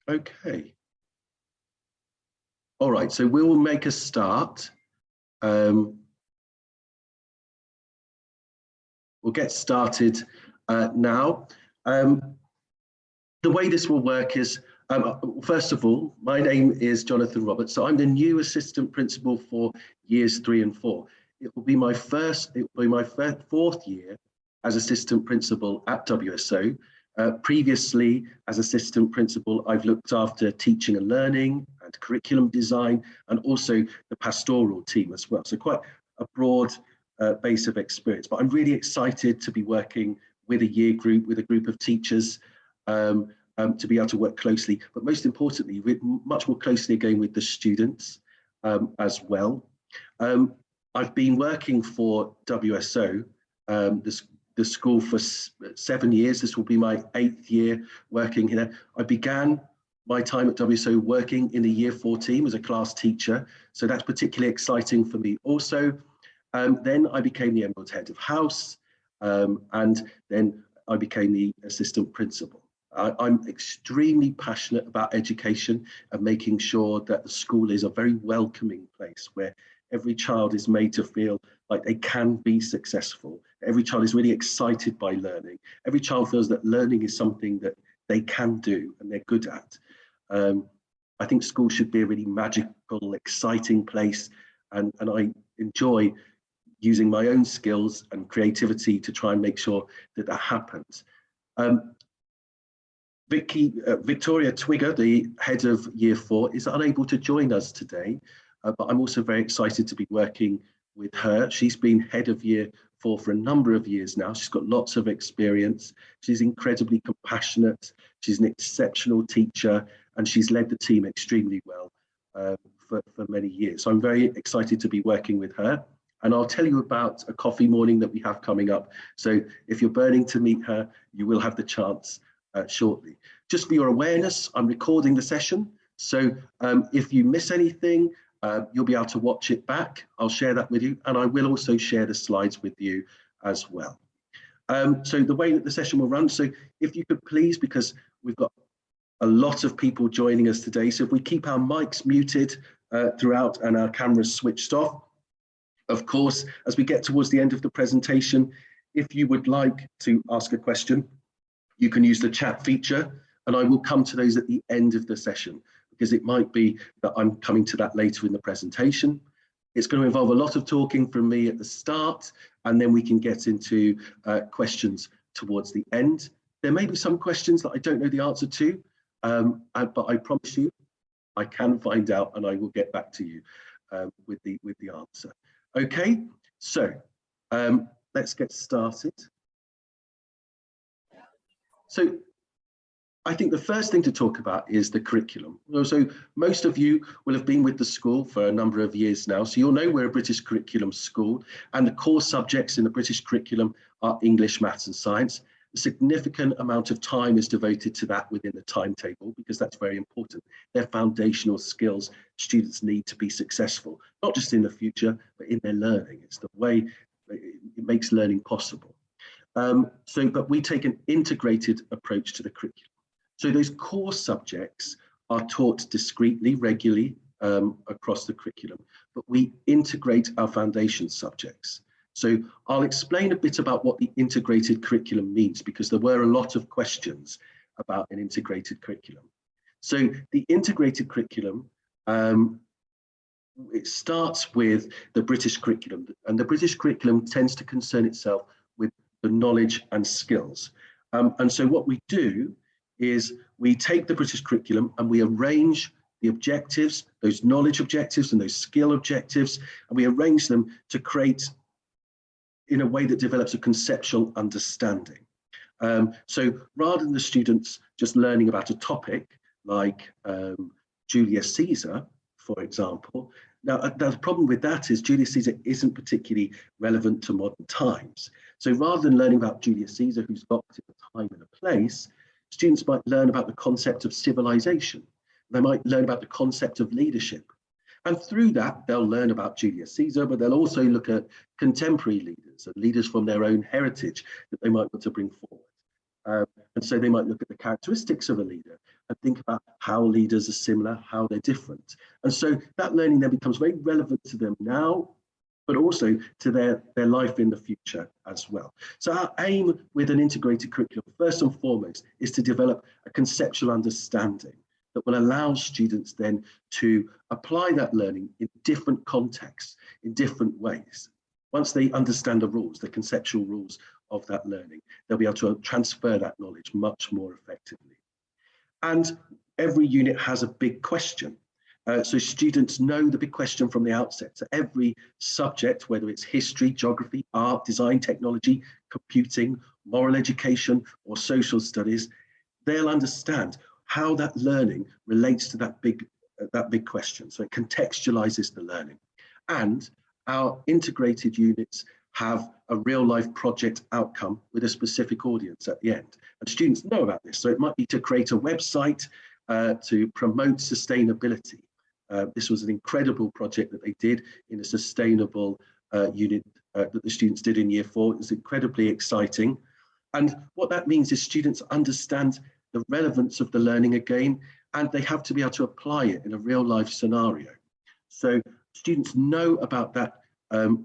Okay. All right, so we will make a start. We'll get started now. The way this will work is, first of all, my name is Jonathan Roberts. So I'm the new assistant principal for years 3 and 4. It will be my fourth year as assistant principal at WSO. Previously, as assistant principal, I've looked after teaching and learning and curriculum design, and also the pastoral team as well. So quite a broad base of experience. But I'm really excited to be working with a year group, with a group of teachers, to be able to work closely, but most importantly, much more closely again with the students as well. I've been working for WSO, the school, for 7 years. This will be my 8th year working here. I began my time at WSO working in the year 4 team as a class teacher, so that's particularly exciting for me also. Then I became the Emerald Head of House, and then I became the assistant principal. I'm extremely passionate about education and making sure that the school is a very welcoming place where every child is made to feel like they can be successful. Every child is really excited by learning. Every child feels that learning is something that they can do and they're good at. I think school should be a really magical, exciting place, and I enjoy using my own skills and creativity to try and make sure that that happens. Victoria Twigger, the head of year 4, is unable to join us today, but I'm also very excited to be working with her. She's been head of year 4 for a number of years now. She's got lots of experience. She's incredibly compassionate. She's an exceptional teacher, and she's led the team extremely well for many years. So I'm very excited to be working with her. And I'll tell you about a coffee morning that we have coming up. So if you're burning to meet her, you will have the chance shortly. Just for your awareness, I'm recording the session. So if you miss anything, you'll be able to watch it back. I'll share that with you, and I will also share the slides with you as well. So the way that the session will run, so if you could please, because we've got a lot of people joining us today, so if we keep our mics muted throughout and our cameras switched off. Of course, as we get towards the end of the presentation, if you would like to ask a question, you can use the chat feature, and I will come to those at the end of the session, because it might be that I'm coming to that later in the presentation. It's going to involve a lot of talking from me at the start, and then we can get into questions towards the end. There may be some questions that I don't know the answer to, but I promise you I can find out, and I will get back to you with the answer. Okay, so let's get started. So I think the first thing to talk about is the curriculum. So most of you will have been with the school for a number of years now, so you'll know we're a British curriculum school, and the core subjects in the British curriculum are English, maths and science. A significant amount of time is devoted to that within the timetable, because that's very important. They're foundational skills students need to be successful, not just in the future, but in their learning. It's the way it makes learning possible. But we take an integrated approach to the curriculum. So those core subjects are taught discretely, regularly across the curriculum, but we integrate our foundation subjects. So I'll explain a bit about what the integrated curriculum means, because there were a lot of questions about an integrated curriculum. So the integrated curriculum, it starts with the British curriculum, and the British curriculum tends to concern itself with the knowledge and skills. And so what we do is we take the British curriculum and we arrange the objectives, those knowledge objectives and those skill objectives, and we arrange them to create in a way that develops a conceptual understanding. So rather than the students just learning about a topic like Julius Caesar, for example, now the problem with that is Julius Caesar isn't particularly relevant to modern times. So rather than learning about Julius Caesar, who's got a time and a place, students might learn about the concept of civilization. They might learn about the concept of leadership. And through that, they'll learn about Julius Caesar, but they'll also look at contemporary leaders and leaders from their own heritage that they might want to bring forward. And so they might look at the characteristics of a leader and think about how leaders are similar, how they're different. And so that learning then becomes very relevant to them now, but also to their life in the future as well. So our aim with an integrated curriculum, first and foremost, is to develop a conceptual understanding that will allow students then to apply that learning in different contexts, in different ways. Once they understand the rules, the conceptual rules of that learning, they'll be able to transfer that knowledge much more effectively. And every unit has a big question. So students know the big question from the outset. So every subject, whether it's history, geography, art, design, technology, computing, moral education, or social studies, they'll understand how that learning relates to that big question. So it contextualizes the learning. And our integrated units have a real life project outcome with a specific audience at the end. And students know about this. So it might be to create a website to promote sustainability. This was an incredible project that they did in a sustainable unit that the students did in year 4. It was incredibly exciting. And what that means is students understand the relevance of the learning again, and they have to be able to apply it in a real life scenario. So students know about that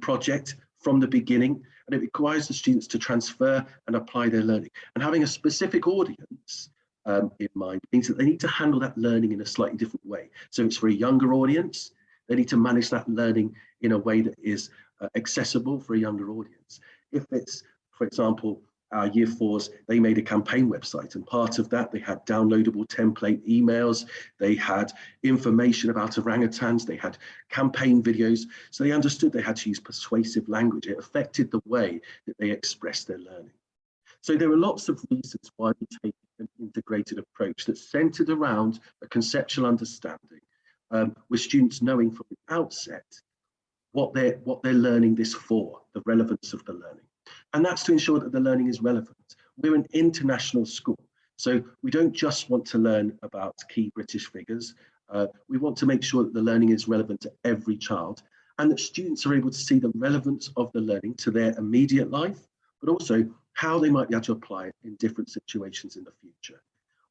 project from the beginning, and it requires the students to transfer and apply their learning. And having a specific audience in mind means that they need to handle that learning in a slightly different way. So it's for a younger audience, they need to manage that learning in a way that is accessible for a younger audience. If it's, for example, our year 4s, they made a campaign website, and part of that, they had downloadable template emails, they had information about orangutans, they had campaign videos, so they understood they had to use persuasive language. It affected the way that they expressed their learning. So there are lots of reasons why we take an integrated approach that's centered around a conceptual understanding, with students knowing from the outset what they're learning this for, the relevance of the learning. And that's to ensure that the learning is relevant. We're an international school, so we don't just want to learn about key British figures. We want to make sure that the learning is relevant to every child, and that students are able to see the relevance of the learning to their immediate life, but also how they might be able to apply it in different situations in the future.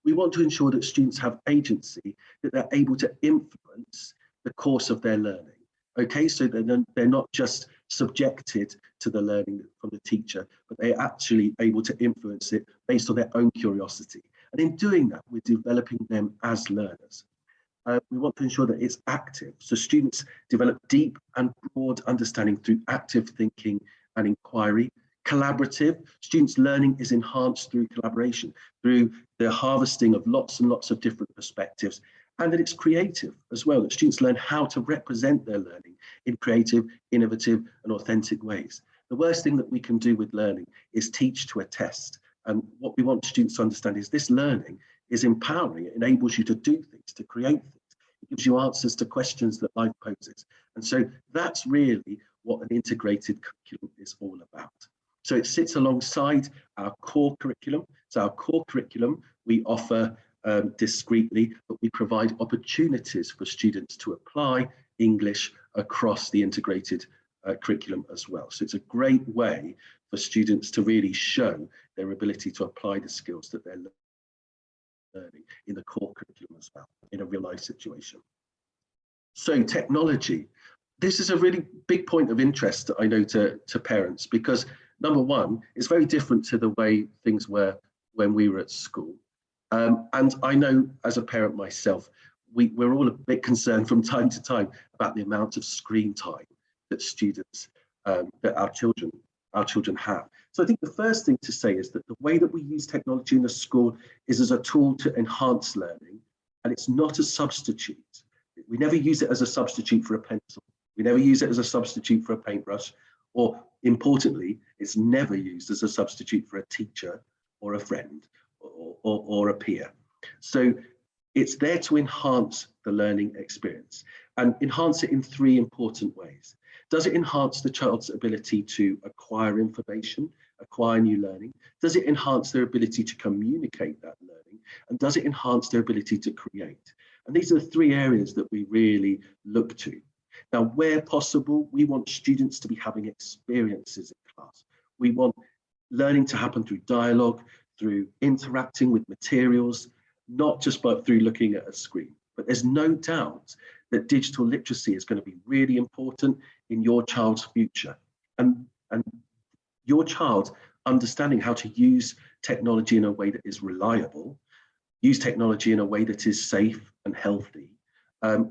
We want to ensure that students have agency, that they're able to influence the course of their learning. Okay, so they're not just subjected to the learning from the teacher, but they're actually able to influence it based on their own curiosity. And in doing that, we're developing them as learners. We want to ensure that it's active, so students develop deep and broad understanding through active thinking and inquiry. Collaborative, students' learning is enhanced through collaboration, through the harvesting of lots and lots of different perspectives, and that it's creative as well, that students learn how to represent their learning in creative, innovative, and authentic ways. The worst thing that we can do with learning is teach to a test. And what we want students to understand is this learning is empowering. It enables you to do things, to create things. It gives you answers to questions that life poses. And so that's really what an integrated curriculum is all about. So it sits alongside our core curriculum. So our core curriculum, we offer discreetly, but we provide opportunities for students to apply English across the integrated curriculum as well. So it's a great way for students to really show their ability to apply the skills that they're learning in the core curriculum as well, in a real life situation. So technology, this is a really big point of interest, I know, to parents, because number one, it's very different to the way things were when we were at school. And I know as a parent myself, we're all a bit concerned from time to time about the amount of screen time that students, that our children have. So I think the first thing to say is that the way that we use technology in the school is as a tool to enhance learning, and it's not a substitute. We never use it as a substitute for a pencil. We never use it as a substitute for a paintbrush, or importantly, it's never used as a substitute for a teacher or a friend or a peer. So it's there to enhance the learning experience, and enhance it in 3 important ways. Does it enhance the child's ability to acquire information, acquire new learning? Does it enhance their ability to communicate that learning? And does it enhance their ability to create? And these are the 3 areas that we really look to. Now, where possible, we want students to be having experiences in class. We want learning to happen through dialogue, through interacting with materials, not just through looking at a screen. But there's no doubt that digital literacy is going to be really important in your child's future. And your child understanding how to use technology in a way that is reliable, use technology in a way that is safe and healthy,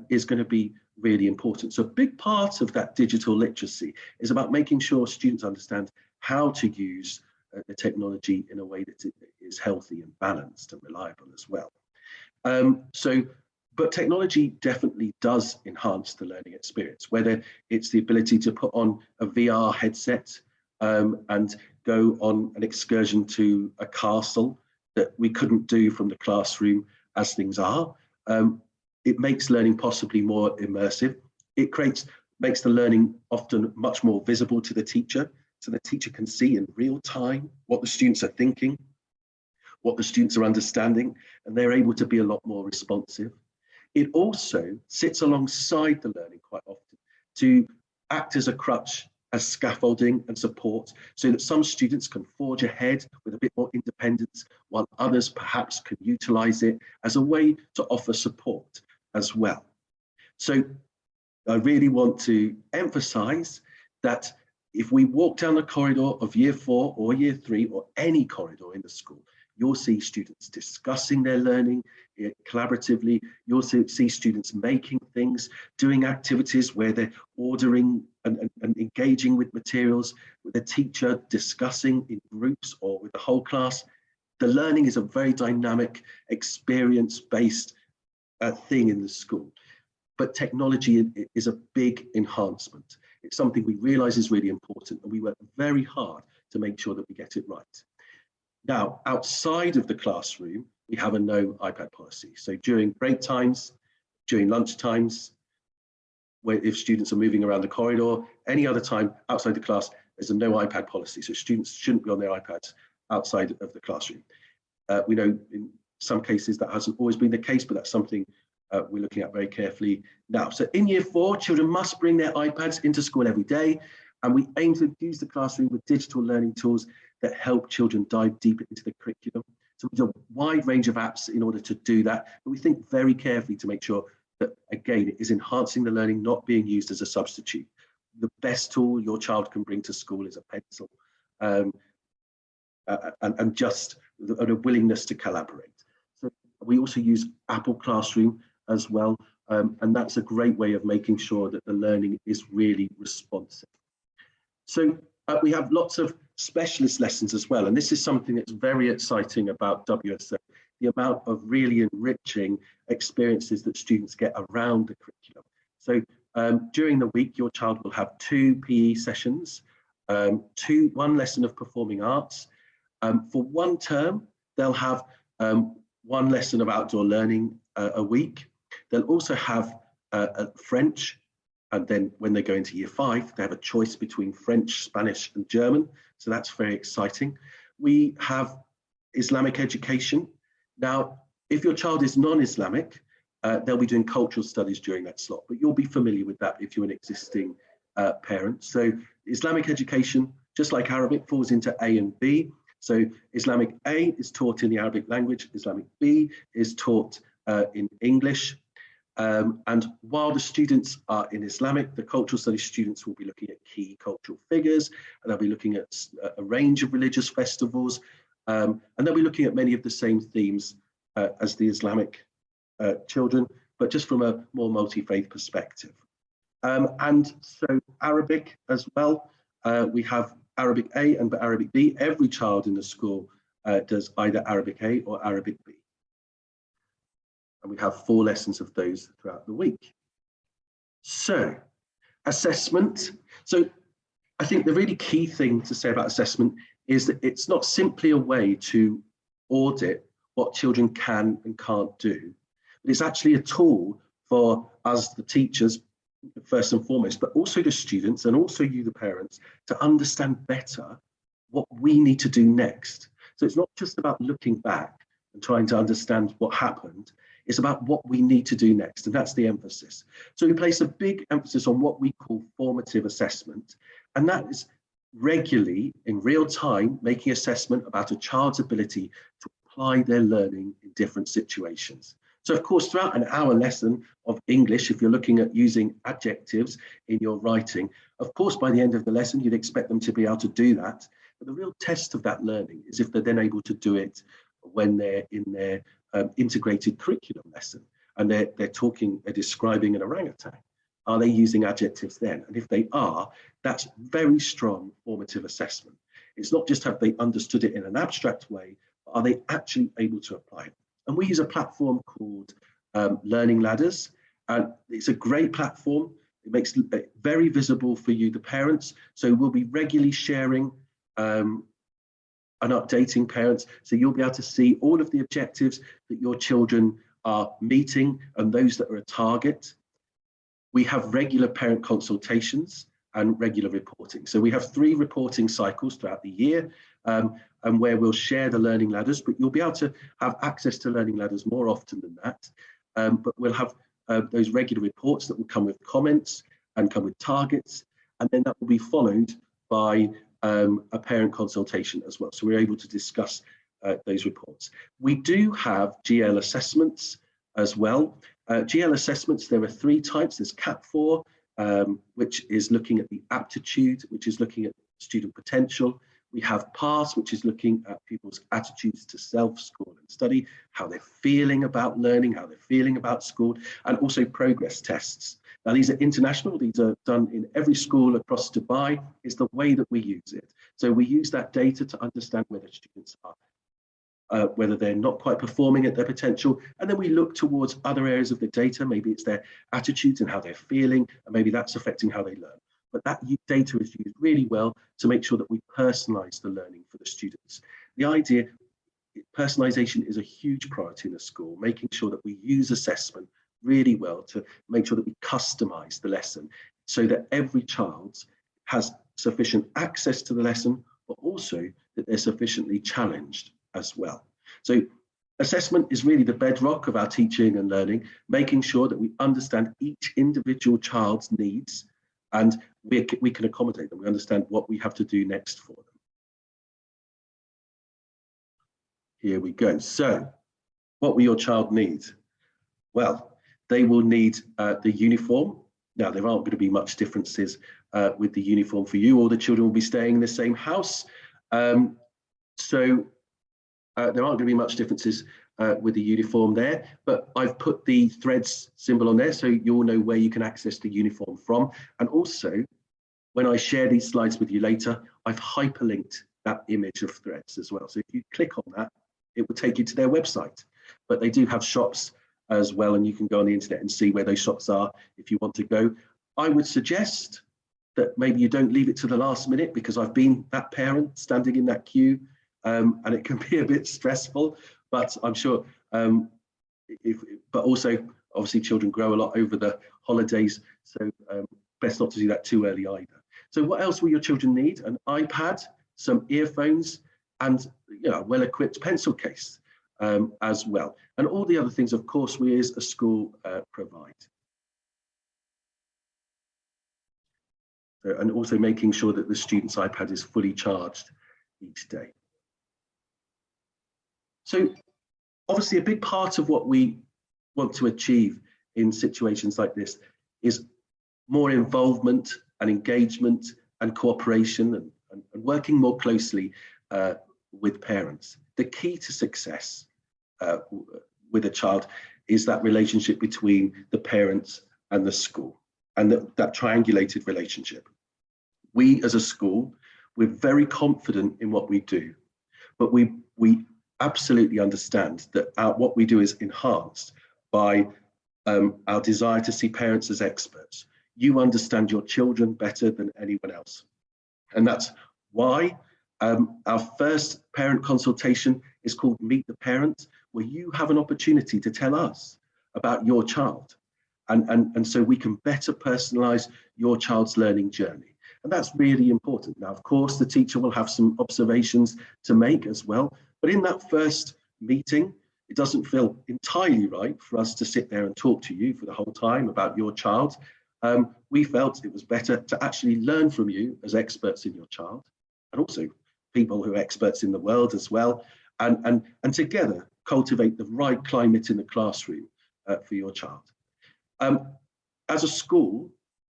is going to be really important. So a big part of that digital literacy is about making sure students understand how to use the technology in a way that is healthy and balanced and reliable as well. But technology definitely does enhance the learning experience, whether it's the ability to put on a VR headset and go on an excursion to a castle that we couldn't do from the classroom as things are. It makes learning possibly more immersive. It makes the learning often much more visible to the teacher, so the teacher can see in real time what the students are thinking, what the students are understanding, and they're able to be a lot more responsive. It also sits alongside the learning quite often to act as a crutch, as scaffolding and support, so that some students can forge ahead with a bit more independence, while others perhaps can utilize it as a way to offer support as well. So I really want to emphasize that if we walk down the corridor of year 4 or year 3 or any corridor in the school, you'll see students discussing their learning collaboratively. You'll see students making things, doing activities where they're ordering and engaging with materials, with the teacher, discussing in groups or with the whole class. The learning is a very dynamic, experience-based thing in the school. But technology is a big enhancement. It's something we realize is really important, and we work very hard to make sure that we get it right. Now, outside of the classroom, we have a no iPad policy. So during break times, during lunch times, if students are moving around the corridor, any other time outside the class, there's a no iPad policy. So students shouldn't be on their iPads outside of the classroom. We know in some cases that hasn't always been the case, but that's something we're looking at very carefully now. So in year 4, children must bring their iPads into school every day, and we aim to infuse the classroom with digital learning tools that help children dive deeper into the curriculum. So we do a wide range of apps in order to do that, but we think very carefully to make sure that, again, it is enhancing the learning, not being used as a substitute. The best tool your child can bring to school is a pencil and just a willingness to collaborate. So we also use Apple Classroom as well, and that's a great way of making sure that the learning is really responsive. So we have lots of specialist lessons as well, and this is something that's very exciting about WSO, the amount of really enriching experiences that students get around the curriculum. So during the week, your child will have 2 PE sessions, 1 lesson of performing arts. For 1 term, they'll have 1 lesson of outdoor learning a week. They'll also have French, and then when they go into year 5, they have a choice between French, Spanish, and German. So that's very exciting. We have Islamic education. Now, if your child is non-Islamic, they'll be doing cultural studies during that slot, but you'll be familiar with that if you're an existing parent. So Islamic education, just like Arabic, falls into A and B. So Islamic A is taught in the Arabic language, Islamic B is taught in English. And while the students are in Islamic, the cultural studies students will be looking at key cultural figures, and they'll be looking at a range of religious festivals, and they'll be looking at many of the same themes as the Islamic children, but just from a more multi-faith perspective. And so Arabic as well, we have Arabic A and Arabic B. Every child in the school does either Arabic A or Arabic B. And we have 4 lessons of those throughout the week. So, assessment. So, I think the really key thing to say about assessment is that it's not simply a way to audit what children can and can't do, but it's actually a tool for us, the teachers, first and foremost, but also the students and also you, the parents, to understand better what we need to do next. So it's not just about looking back and trying to understand what happened. It's about what we need to do next, and that's the emphasis. So we place a big emphasis on what we call formative assessment, and that is regularly, in real time, making assessment about a child's ability to apply their learning in different situations. So of course, throughout an hour lesson of English, if you're looking at using adjectives in your writing, of course, by the end of the lesson, you'd expect them to be able to do that. But the real test of that learning is if they're then able to do it when they're in their integrated curriculum lesson and they're describing an orangutan. Are they using adjectives then? And if they are, that's very strong formative assessment. It's not just have they understood it in an abstract way, but are they actually able to apply it? And we use a platform called Learning Ladders. And it's a great platform. It makes it very visible for you, the parents. So we'll be regularly sharing and updating parents. So you'll be able to see all of the objectives that your children are meeting and those that are a target. We have regular parent consultations and regular reporting. So we have 3 reporting cycles throughout the year, and where we'll share the learning ladders, but you'll be able to have access to learning ladders more often than that. But we'll have those regular reports that will come with comments and come with targets, and then that will be followed by a parent consultation as well. So we're able to discuss those reports. We do have GL assessments as well. GL assessments, there are 3 types. There's CAP 4, which is looking at the aptitude, which is looking at student potential. We have PASS, which is looking at people's attitudes to self, school and study, how they're feeling about learning, how they're feeling about school, and also progress tests. Now, these are international. These are done in every school across Dubai. It's the way that we use it. So we use that data to understand whether students are whether they're not quite performing at their potential. And then we look towards other areas of the data. Maybe it's their attitudes and how they're feeling, and maybe that's affecting how they learn. But that data is used really well to make sure that we personalize the learning for the students. The idea, personalization is a huge priority in the school, making sure that we use assessment really well to make sure that we customize the lesson so that every child has sufficient access to the lesson, but also that they're sufficiently challenged as well. So assessment is really the bedrock of our teaching and learning, making sure that we understand each individual child's needs and we can accommodate them. We understand what we have to do next for them. Here we go. So what will your child need? Well, they will need the uniform. Now, there aren't going to be much differences with the uniform for you. All the children will be staying in the same house. There aren't going to be much differences with the uniform there, but I've put the threads symbol on there so you'll know where you can access the uniform from. And also, when I share these slides with you later, I've hyperlinked that image of threads as well. So if you click on that, it will take you to their website. But they do have shops as well, and you can go on the internet and see where those shops are if you want to go. I would suggest that maybe you don't leave it to the last minute, because I've been that parent standing in that queue. And it can be a bit stressful, but I'm sure, but also obviously children grow a lot over the holidays, so best not to do that too early either. So what else will your children need? An iPad, some earphones, and a well-equipped pencil case as well. And all the other things, of course, we as a school provide. So, and also making sure that the student's iPad is fully charged each day. So obviously a big part of what we want to achieve in situations like this is more involvement and engagement and cooperation and working more closely with parents. The key to success with a child is that relationship between the parents and the school, and that triangulated relationship. We as a school, we're very confident in what we do, but we absolutely understand that what we do is enhanced by our desire to see parents as experts. You understand your children better than anyone else. And that's why our first parent consultation is called Meet the Parent, where you have an opportunity to tell us about your child. And so we can better personalize your child's learning journey. And that's really important. Now, of course, the teacher will have some observations to make as well. But in that first meeting, it doesn't feel entirely right for us to sit there and talk to you for the whole time about your child. we felt it was better to actually learn from you as experts in your child, and also people who are experts in the world as well, and together cultivate the right climate in the classroom for your child. As a school,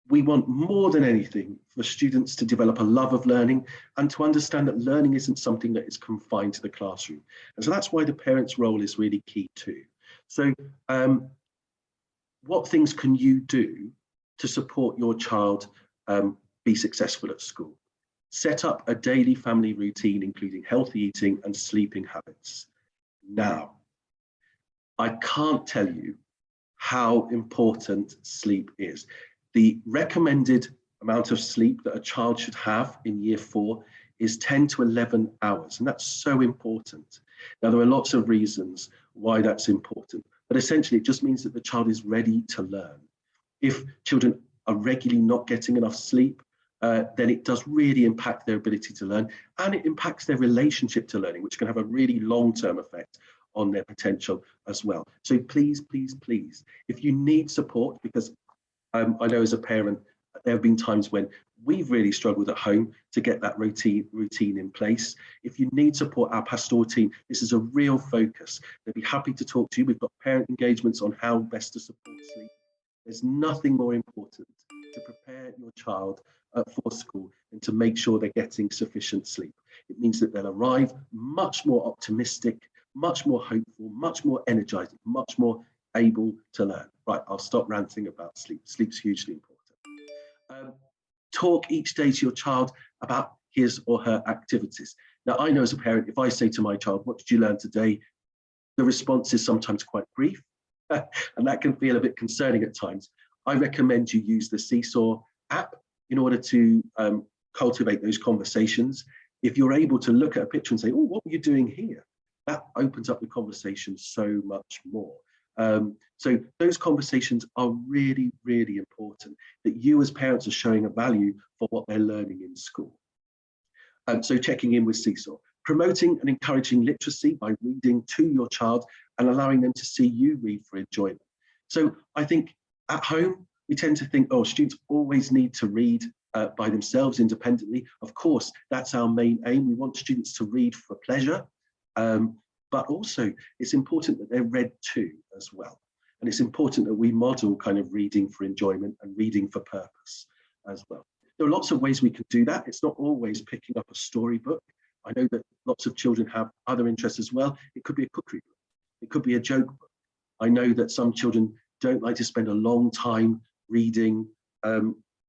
we want more than anything for students to develop a love of learning and to understand that learning isn't something that is confined to the classroom. And so that's why the parents' role is really key too. So what things can you do to support your child be successful at school? Set up a daily family routine, including healthy eating and sleeping habits. Now, I can't tell you how important sleep is. The recommended amount of sleep that a child should have in year 4 is 10 to 11 hours, and that's so important. Now, there are lots of reasons why that's important, but essentially it just means that the child is ready to learn. If children are regularly not getting enough sleep, then it does really impact their ability to learn, and it impacts their relationship to learning, which can have a really long-term effect on their potential as well. So please, please, please, if you need support, because I know as a parent, there have been times when we've really struggled at home to get that routine in place. If you need support, our pastoral team, this is a real focus. They'll be happy to talk to you. We've got parent engagements on how best to support sleep. There's nothing more important to prepare your child for school and to make sure they're getting sufficient sleep. It means that they'll arrive much more optimistic, much more hopeful, much more energized, much more able to learn. Right, I'll stop ranting about sleep. Sleep's hugely important. Talk each day to your child about his or her activities. Now, I know as a parent, if I say to my child, what did you learn today? The response is sometimes quite brief, and that can feel a bit concerning at times. I recommend you use the Seesaw app in order to cultivate those conversations. If you're able to look at a picture and say, oh, what were you doing here? That opens up the conversation so much more. So those conversations are really, really important, that you as parents are showing a value for what they're learning in school. So checking in with Seesaw. Promoting and encouraging literacy by reading to your child and allowing them to see you read for enjoyment. So I think at home, we tend to think, oh, students always need to read by themselves independently. Of course, that's our main aim. We want students to read for pleasure. But also it's important that they're read to as well. And it's important that we model kind of reading for enjoyment and reading for purpose as well. There are lots of ways we can do that. It's not always picking up a storybook. I know that lots of children have other interests as well. It could be a cookery book. It could be a joke book. I know that some children don't like to spend a long time reading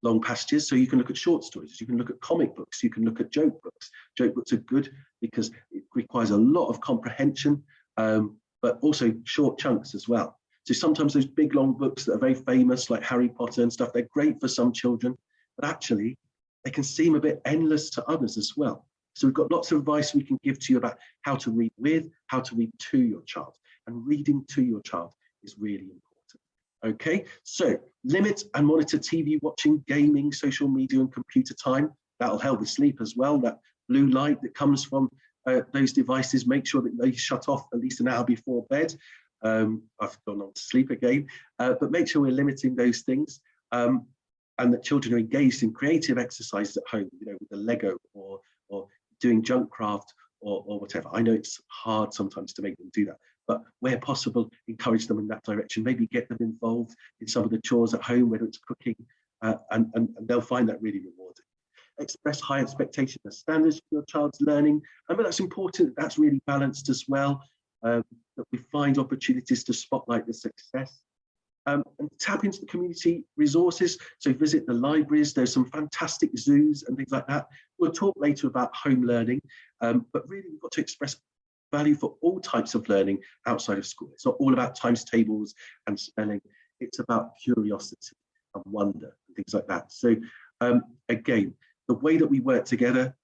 long passages, so you can look at short stories, you can look at comic books, you can look at joke books. Joke books are good because it requires a lot of comprehension, but also short chunks as well. So sometimes those big long books that are very famous, like Harry Potter and stuff, they're great for some children, but actually they can seem a bit endless to others as well. So we've got lots of advice we can give to you about how to read with, how to read to your child, and reading to your child is really important. Okay, so limit and monitor TV watching, gaming, social media and computer time. That'll help with sleep as well. That blue light that comes from those devices, make sure that they shut off at least an hour before bed. I've gone on to sleep again, but make sure we're limiting those things, and that children are engaged in creative exercises at home, you know, with the Lego or doing junk craft or whatever. I know it's hard sometimes to make them do that, but where possible, encourage them in that direction. Maybe get them involved in some of the chores at home, whether it's cooking, and they'll find that really rewarding. Express high expectations and standards for your child's learning. But that's important, that's really balanced as well, that we find opportunities to spotlight the success. And tap into the community resources. So visit the libraries, there's some fantastic zoos and things like that. We'll talk later about home learning, but really we've got to express value for all types of learning outside of school. It's not all about times tables and spelling, it's about curiosity and wonder and things like that. So again, the way that we work together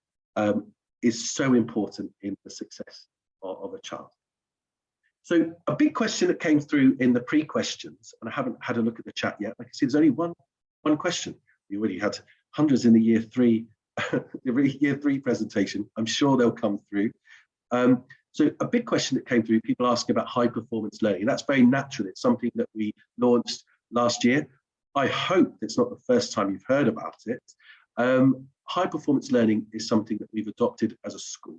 is so important in the success of a child. So a big question that came through in the pre-questions, and I haven't had a look at the chat yet. I can see there's only one question. We already had hundreds in the year 3 presentation. I'm sure they'll come through. So a big question that came through, people asking about high performance learning. That's very natural. It's something that we launched last year. I hope it's not the first time you've heard about it. High performance learning is something that we've adopted as a school.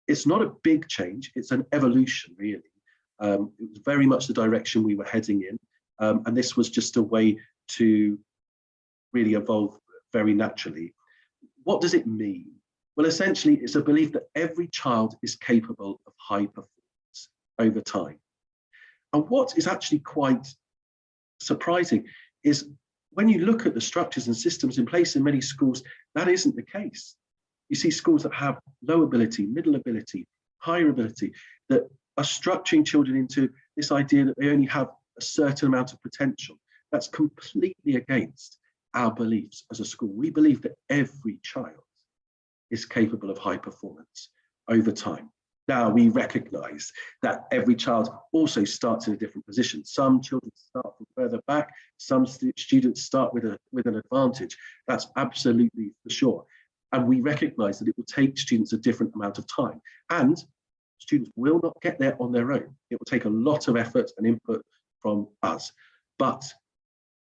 It's not a big change, it's an evolution, really. It was very much the direction we were heading in, and this was just a way to really evolve very naturally. What does it mean? Well, essentially, it's a belief that every child is capable of high performance over time. And what is actually quite surprising is when you look at the structures and systems in place in many schools, that isn't the case. You see schools that have low ability, middle ability, higher ability, that are structuring children into this idea that they only have a certain amount of potential. That's completely against our beliefs as a school. We believe that every child is capable of high performance over time. Now, we recognize that every child also starts in a different position. Some children start from further back, some students start with an advantage. That's absolutely for sure. And we recognize that it will take students a different amount of time. And students will not get there on their own. It will take a lot of effort and input from us. But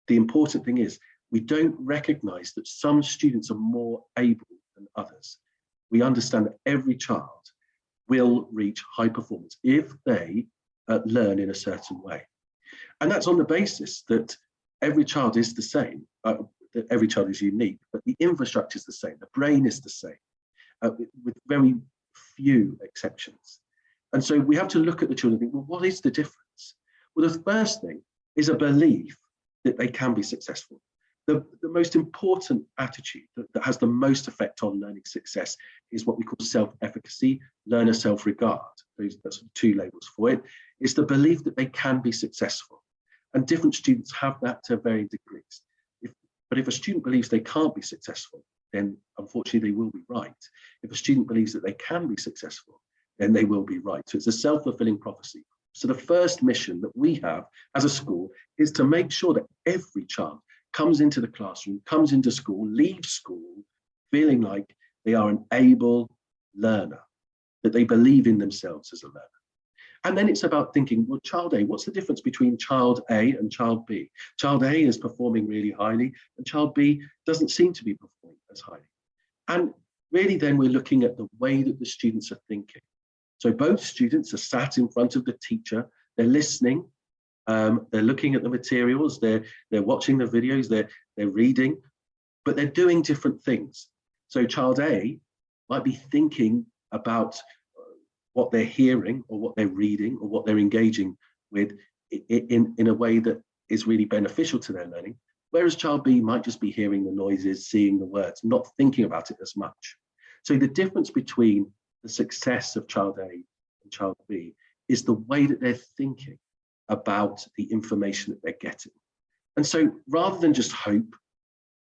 the important thing is, we don't recognize that some students are more able than others. We understand that every child will reach high performance if they learn in a certain way. And that's on the basis that every child is the same, that every child is unique, but the infrastructure is the same, the brain is the same, with very few exceptions. And so we have to look at the children and think, well, what is the difference? Well, the first thing is a belief that they can be successful. The most important attitude that has the most effect on learning success is what we call self-efficacy, learner self-regard. That's two labels for it. It's the belief that they can be successful. And different students have that to varying degrees. But if a student believes they can't be successful, then unfortunately they will be right. If a student believes that they can be successful, then they will be right. So it's a self-fulfilling prophecy. So the first mission that we have as a school is to make sure that every child comes into the classroom, comes into school, leaves school, feeling like they are an able learner, that they believe in themselves as a learner. And then it's about thinking, well, child A, what's the difference between child A and child B? Child A is performing really highly, and child B doesn't seem to be performing as highly. And really then we're looking at the way that the students are thinking. So both students are sat in front of the teacher, they're listening, they're looking at the materials, they're watching the videos, they're reading, but they're doing different things. So child A might be thinking about what they're hearing or what they're reading or what they're engaging with in a way that is really beneficial to their learning, whereas child B might just be hearing the noises, seeing the words, not thinking about it as much. So the difference between the success of child A and child B is the way that they're thinking about the information that they're getting. And so rather than just hope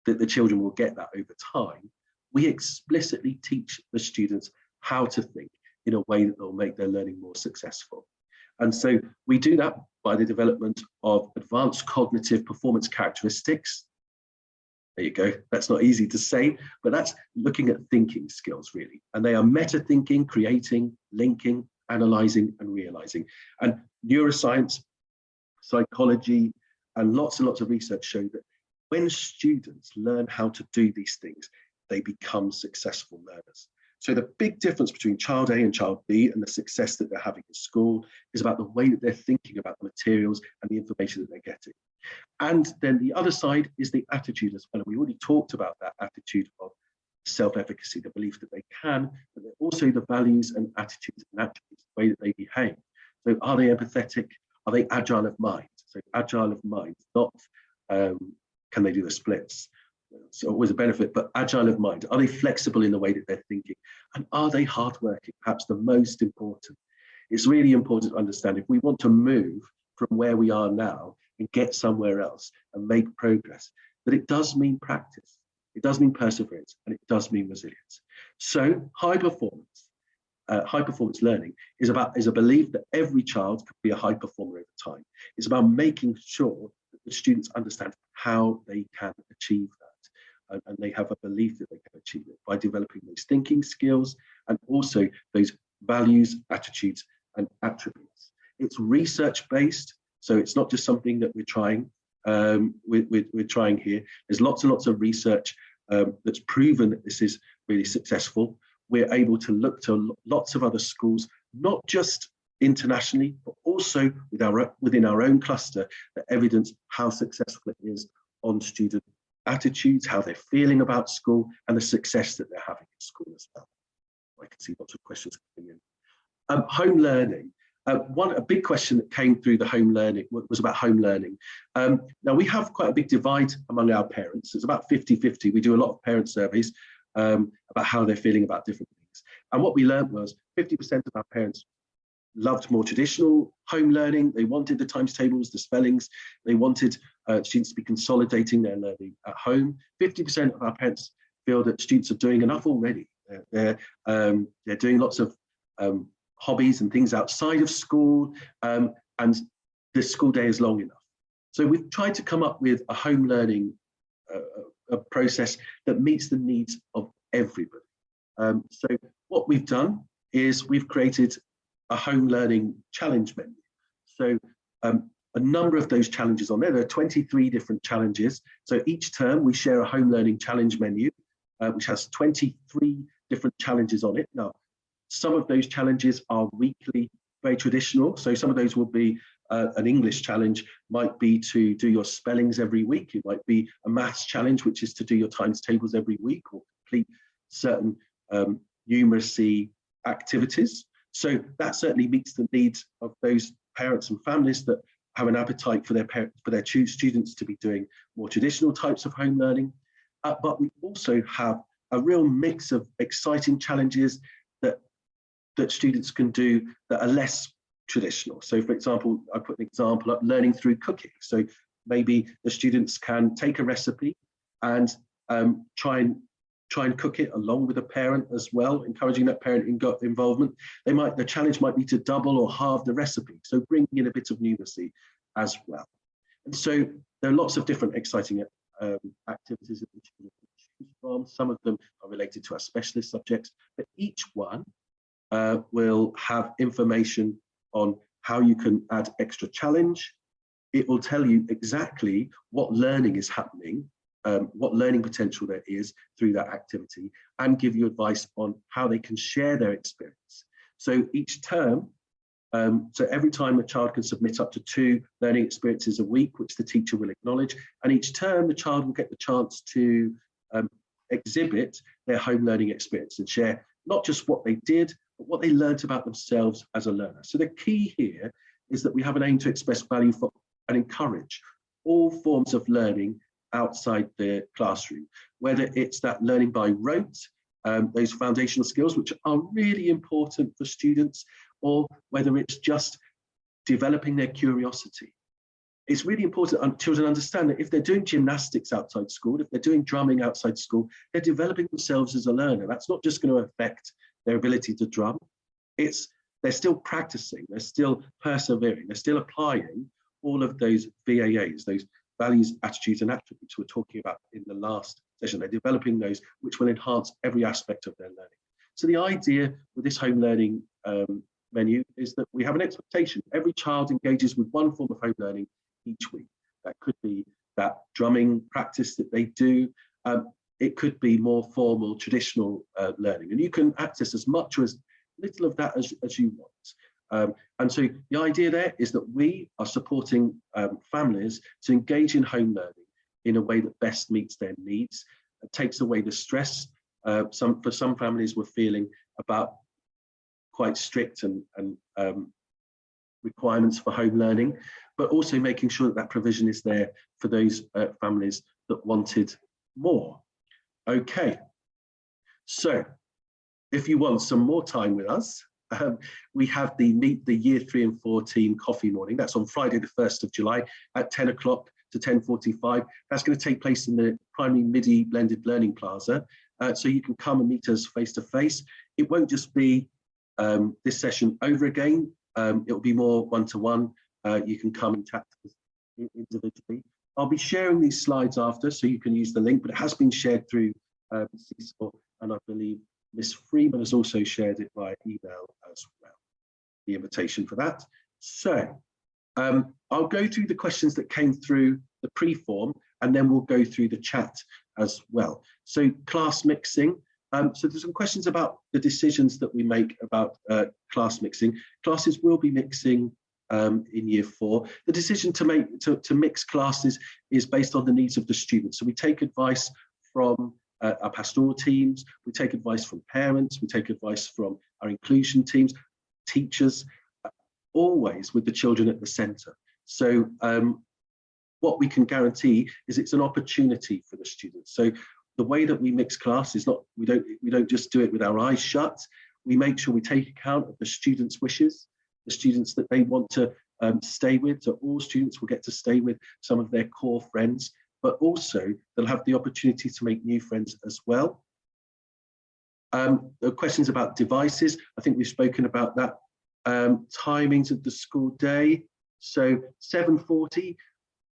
that the children will get that over time, we explicitly teach the students how to think in a way that will make their learning more successful. And so we do that by the development of advanced cognitive performance characteristics. There you go. That's not easy to say, but that's looking at thinking skills, really. And they are meta-thinking, creating, linking, analyzing, and realizing. And neuroscience, psychology, and lots of research show that when students learn how to do these things, they become successful learners. So the big difference between child A and child B and the success that they're having in school is about the way that they're thinking about the materials and the information that they're getting. And then the other side is the attitude as well. And we already talked about that attitude of self-efficacy, the belief that they can, but also the values and attitudes and attributes, the way that they behave. So are they empathetic? Are they agile of mind? So agile of mind, not can they do the splits? It's always a benefit, but agile of mind. Are they flexible in the way that they're thinking? And are they hardworking? Perhaps the most important. It's really important to understand if we want to move from where we are now and get somewhere else and make progress, that it does mean practice, it does mean perseverance, and it does mean resilience. So high performance learning is a belief that every child can be a high performer over time. It's about making sure that the students understand how they can achieve that. And they have a belief that they can achieve it by developing those thinking skills and also those values, attitudes, and attributes. It's research-based, so it's not just something that we're trying. we're trying here. There's lots and lots of research that's proven that this is really successful. We're able to look to lots of other schools, not just internationally, but also within our own cluster, that evidence how successful it is on student attitudes, how they're feeling about school, and the success that they're having in school as well. I can see lots of questions coming in. Home learning. A big question that came through the home learning was about home learning. Now, we have quite a big divide among our parents. It's about 50-50. We do a lot of parent surveys about how they're feeling about different things. And what we learned was 50% of our parents loved more traditional home learning. They wanted the times tables, the spellings. They wanted students to be consolidating their learning at home. 50% of our parents feel that students are doing enough already. They're doing lots of hobbies and things outside of school, and the school day is long enough. So we've tried to come up with a home learning a process that meets the needs of everybody. So what we've done is we've created a home learning challenge menu. So a number of those challenges on there. There are 23 different challenges. So each term we share a home learning challenge menu, which has 23 different challenges on it. Now, some of those challenges are weekly, very traditional. So some of those will be an English challenge, might be to do your spellings every week. It might be a maths challenge, which is to do your times tables every week or complete certain numeracy activities. So that certainly meets the needs of those parents and families that have an appetite for their students to be doing more traditional types of home learning. But we also have a real mix of exciting challenges that students can do that are less traditional. So for example, I put an example up, learning through cooking. So maybe the students can take a recipe and try and cook it along with a parent as well, encouraging that parent involvement. The challenge might be to double or halve the recipe, so bringing in a bit of numeracy as well. And so there are lots of different exciting activities that we can choose from. Some of them are related to our specialist subjects, but each one will have information on how you can add extra challenge. It will tell you exactly what learning is happening, what learning potential there is through that activity, and give you advice on how they can share their experience. So each term, so every time a child can submit up to 2 learning experiences a week, which the teacher will acknowledge, and each term the child will get the chance to exhibit their home learning experience and share not just what they did, but what they learned about themselves as a learner. So the key here is that we have an aim to express value for and encourage all forms of learning outside the classroom, whether it's that learning by rote, those foundational skills, which are really important for students, or whether it's just developing their curiosity. It's really important that children understand that if they're doing gymnastics outside school, if they're doing drumming outside school, they're developing themselves as a learner. That's not just going to affect their ability to drum. They're still practicing, they're still persevering, they're still applying all of those VAAs, those values, attitudes, and attributes we're talking about in the last session. They're developing those which will enhance every aspect of their learning. So the idea with this home learning menu is that we have an expectation. Every child engages with one form of home learning each week. That could be that drumming practice that they do. It could be more formal, traditional learning. And you can access as much or as little of that as you want. And so the idea there is that we are supporting families to engage in home learning in a way that best meets their needs, and takes away the stress. For some families were feeling about quite strict and requirements for home learning, but also making sure that that provision is there for those families that wanted more. Okay, so if you want some more time with us, we have the Meet the Year 3 and 4 team coffee morning. That's on Friday the 1st of July at 10 o'clock to 10:45. That's going to take place in the Primary MIDI Blended Learning Plaza. So you can come and meet us face to face. It won't just be this session over again. It will be more one-to-one. You can come and chat to us individually. I'll be sharing these slides after, so you can use the link, but it has been shared through Seesaw, and I believe Miss Freeman has also shared it via email as well, the invitation for that. So I'll go through the questions that came through the pre-form, and then we'll go through the chat as well. So class mixing. So there's some questions about the decisions that we make about class mixing. Classes will be mixing in year 4. The decision to mix classes is based on the needs of the students. So we take advice from our pastoral teams, we take advice from parents, we take advice from our inclusion teams, teachers, always with the children at the centre. So what we can guarantee is it's an opportunity for the students. So the way that we mix class is not, we don't just do it with our eyes shut. We make sure we take account of the students' wishes, the students that they want to stay with. So all students will get to stay with some of their core friends, but also they'll have the opportunity to make new friends as well. The questions about devices, I think we've spoken about that. Timings of the school day. So 7:40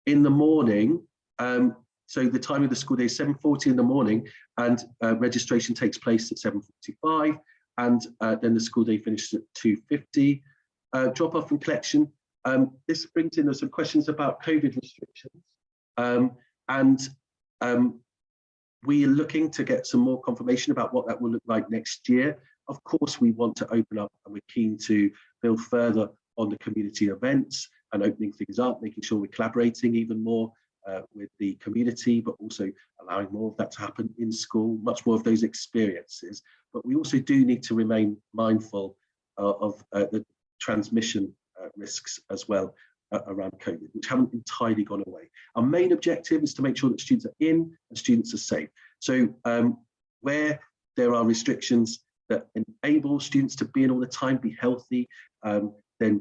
in the morning. So the time of the school day is 7:40 in the morning, and registration takes place at 7:45, and then the school day finishes at 2:50. Drop off and collection. This brings in some questions about COVID restrictions, and we are looking to get some more confirmation about what that will look like next year. Of course, we want to open up, and we're keen to build further on the community events and opening things up, making sure we're collaborating even more with the community, but also allowing more of that to happen in school, much more of those experiences. But we also do need to remain mindful of the transmission risks as well around COVID, which haven't entirely gone away. Our main objective is to make sure that students are in and students are safe. So where there are restrictions that enable students to be in all the time, be healthy, then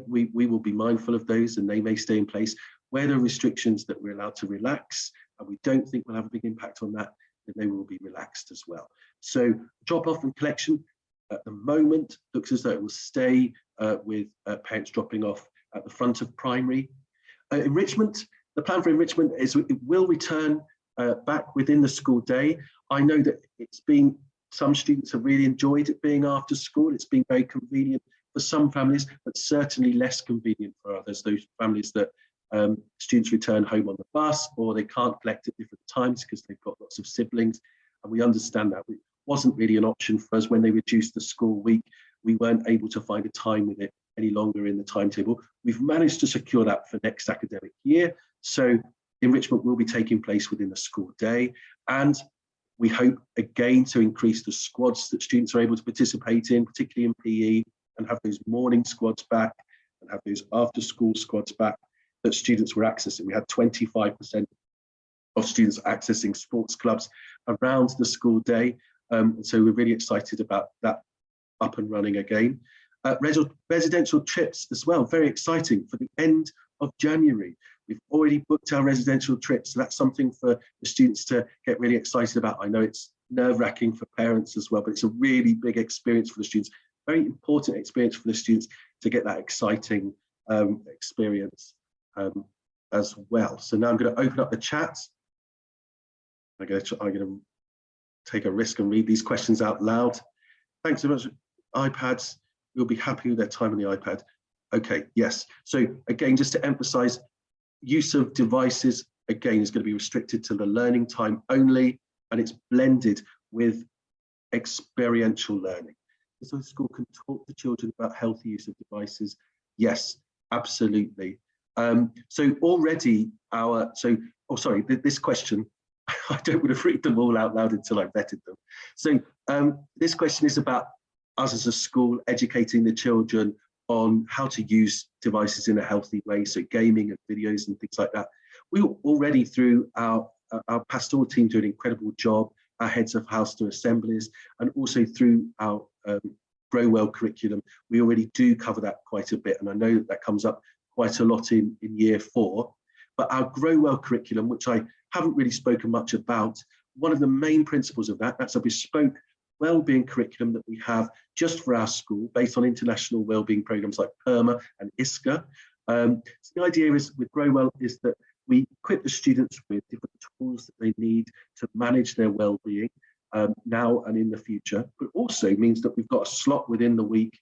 we will be mindful of those, and they may stay in place. Where there are restrictions that we're allowed to relax, and we don't think will have a big impact on that, then they will be relaxed as well. So drop off and collection at the moment looks as though it will stay with parents dropping off at the front of primary. Enrichment, the plan for enrichment is it will return back within the school day. I know that some students have really enjoyed it being after school. It's been very convenient for some families, but certainly less convenient for others, those families that students return home on the bus, or they can't collect at different times because they've got lots of siblings. And we understand that. It wasn't really an option for us when they reduced the school week. We weren't able to find a time with it any longer in the timetable. We've managed to secure that for next academic year. So enrichment will be taking place within the school day. And we hope again to increase the squads that students are able to participate in, particularly in PE, and have those morning squads back and have those after school squads back that students were accessing. We had 25% of students accessing sports clubs around the school day. So we're really excited about that up and running again. Residential trips as well, very exciting for the end of January. We've already booked our residential trips, so that's something for the students to get really excited about. I know it's nerve-wracking for parents as well, but it's a really big experience for the students, very important experience for the students to get that exciting experience as well. So now I'm going to open up the chat. I'm going to take a risk and read these questions out loud. Thanks so much. iPads, we'll be happy with their time on the iPad. Okay, yes. So again, just to emphasize, use of devices, again, is going to be restricted to the learning time only, and it's blended with experiential learning. So the school can talk to children about healthy use of devices. Yes, absolutely. So already this question, I don't want to read them all out loud until I've vetted them. So this question is about us as a school educating the children on how to use devices in a healthy way, so gaming and videos and things like that. We already, through our pastoral team, do an incredible job, our heads of house to assemblies, and also through our Grow Well curriculum, we already do cover that quite a bit, and I know that that comes up quite a lot in year 4. But our Grow Well curriculum, which I haven't really spoken much about, one of the main principles of that's a bespoke wellbeing curriculum that we have just for our school, based on international wellbeing programs like PERMA and ISCA. So the idea is with Grow Well is that we equip the students with different tools that they need to manage their wellbeing now and in the future, but also means that we've got a slot within the week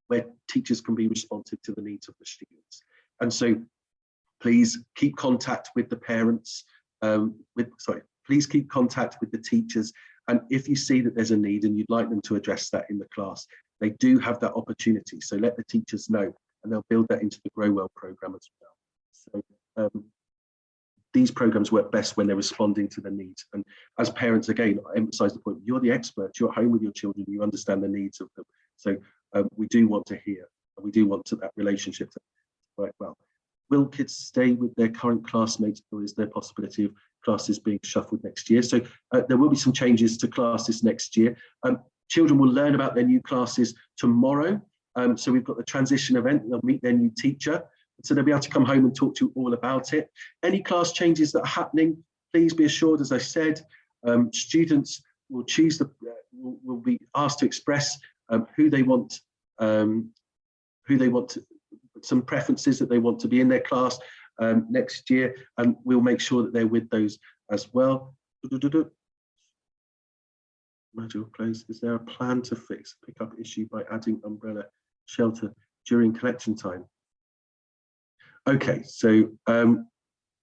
where teachers can be responsive to the needs of the students. And so Please keep contact with the parents, please keep contact with the teachers. And if you see that there's a need and you'd like them to address that in the class, they do have that opportunity. So let the teachers know, and they'll build that into the Grow Well programme as well. So these programmes work best when they're responding to the needs. And as parents, again, I emphasise the point, you're the experts, you're at home with your children, you understand the needs of them. So we do want to hear, and we do want that relationship to work well. Will kids stay with their current classmates, or is there a possibility of classes being shuffled next year? So there will be some changes to classes next year. Children will learn about their new classes tomorrow. So we've got the transition event, they'll meet their new teacher. So they'll be able to come home and talk to you all about it. Any class changes that are happening, please be assured, as I said, students will choose will be asked to express who they want, some preferences that they want to be in their class next year, and we'll make sure that they're with those as well. Module close. Is there a plan to fix pick-up issue by adding umbrella shelter during collection time? Okay, so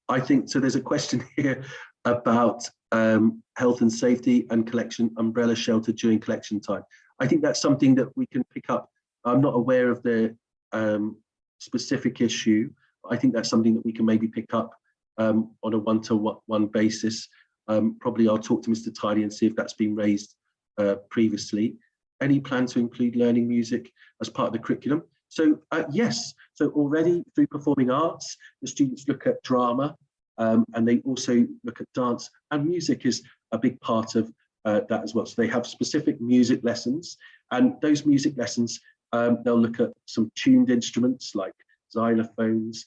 I think so. There's a question here about health and safety and collection umbrella shelter during collection time. I think that's something that we can pick up. I'm not aware of the specific issue. I think that's something that we can maybe pick up on a one-to-one basis. Probably I'll talk to Mr. Tiley and see if that's been raised previously. Any plan to include learning music as part of the curriculum? So yes, so already through performing arts, the students look at drama and they also look at dance, and music is a big part of that as well. So they have specific music lessons, and those music lessons, they'll look at some tuned instruments like xylophones,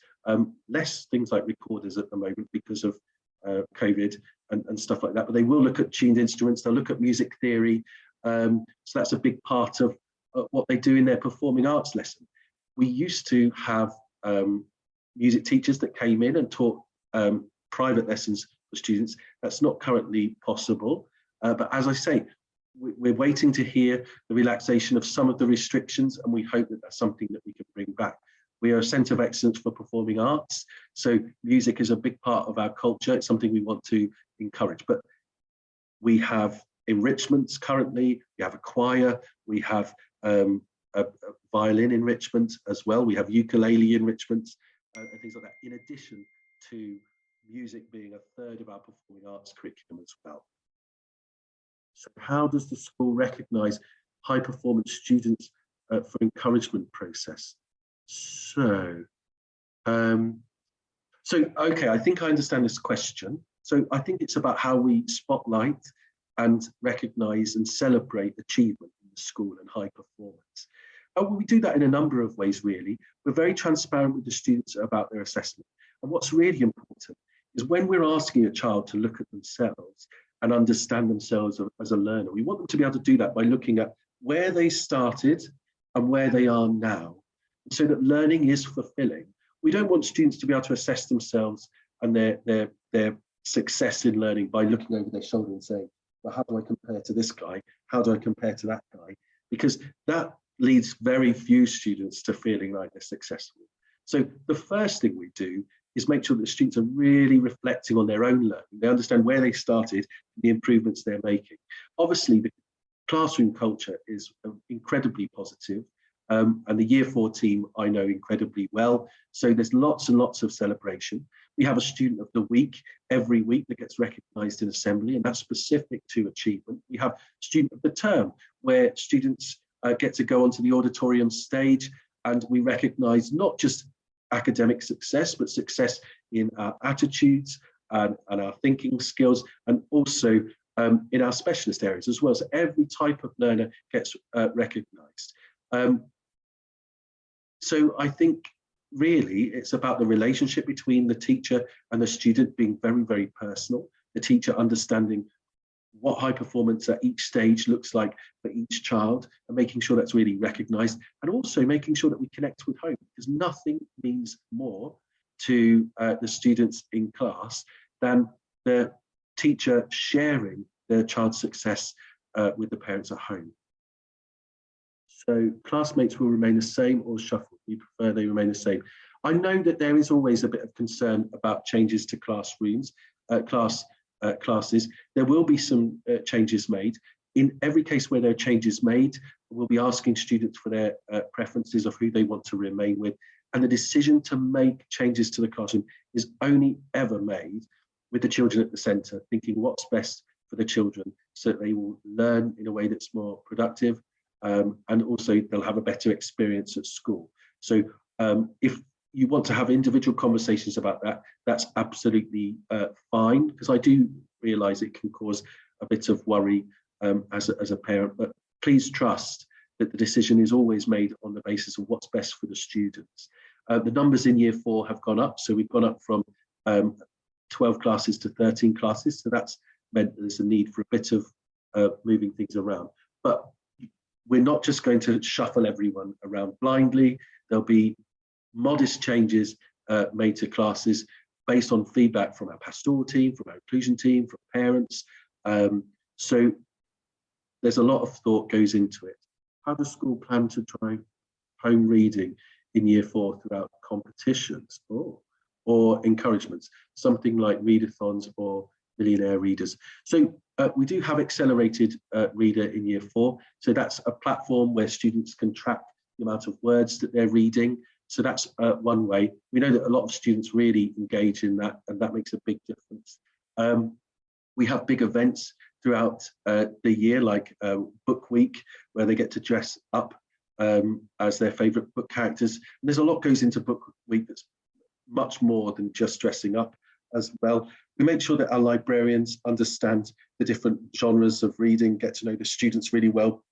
less things like recorders at the moment because of COVID and stuff like that, but they will look at tuned instruments, they'll look at music theory. So that's a big part of what they do in their performing arts lesson. We used to have music teachers that came in and taught private lessons for students. That's not currently possible, but as I say, we're waiting to hear the relaxation of some of the restrictions, and we hope that that's something that we can bring back. We are a centre of excellence for performing arts, so music is a big part of our culture. It's something we want to encourage, but we have enrichments currently, we have a choir, we have a violin enrichment as well, we have ukulele enrichments and things like that, in addition to music being a third of our performing arts curriculum as well. So how does the school recognise high performance students for encouragement process? So, okay, I think I understand this question. So I think it's about how we spotlight and recognise and celebrate achievement in the school and high performance. We do that in a number of ways, really. We're very transparent with the students about their assessment. And what's really important is when we're asking a child to look at themselves and understand themselves as a learner, we want them to be able to do that by looking at where they started and where they are now, so that learning is fulfilling. We don't want students to be able to assess themselves and their success in learning by looking over their shoulder and saying, well, how do I compare to this guy? How do I compare to that guy? Because that leads very few students to feeling like they're successful. So the first thing we do is make sure that students are really reflecting on their own learning. They understand where they started and the improvements they're making. Obviously, the classroom culture is incredibly positive. And the Year 4 team I know incredibly well. So there's lots and lots of celebration. We have a student of the week every week that gets recognised in assembly, and that's specific to achievement. We have student of the term, where students get to go onto the auditorium stage, and we recognise not just academic success, but success in our attitudes and our thinking skills, and also in our specialist areas as well. So every type of learner gets recognised. So I think really it's about the relationship between the teacher and the student being very, very personal. The teacher understanding what high performance at each stage looks like for each child, and making sure that's really recognised, and also making sure that we connect with home, because nothing means more to the students in class than the teacher sharing their child's success with the parents at home. So classmates will remain the same or shuffle? We prefer they remain the same. I know that there is always a bit of concern about changes to classrooms, classes. There will be some changes made. In every case where there are changes made, we'll be asking students for their preferences of who they want to remain with. And the decision to make changes to the classroom is only ever made with the children at the centre, thinking what's best for the children so that they will learn in a way that's more productive, and also they'll have a better experience at school. So if you want to have individual conversations about that, that's absolutely fine, because I do realise it can cause a bit of worry as a parent, but please trust that the decision is always made on the basis of what's best for the students. The numbers in year 4 have gone up, so we've gone up from 12 classes to 13 classes, so that's meant there's a need for a bit of moving things around. But we're not just going to shuffle everyone around blindly. There'll be modest changes made to classes based on feedback from our pastoral team, from our inclusion team, from parents. So there's a lot of thought goes into it. How does school plan to try home reading in year 4 throughout competitions or encouragements, something like readathons or millionaire readers? So we do have accelerated reader in year 4. So that's a platform where students can track the amount of words that they're reading. So that's one way. We know that a lot of students really engage in that, and that makes a big difference. We have big events throughout the year, like Book Week, where they get to dress up as their favourite book characters. And there's a lot goes into Book Week that's much more than just dressing up as well. We make sure that our librarians understand the different genres of reading, get to know the students really well,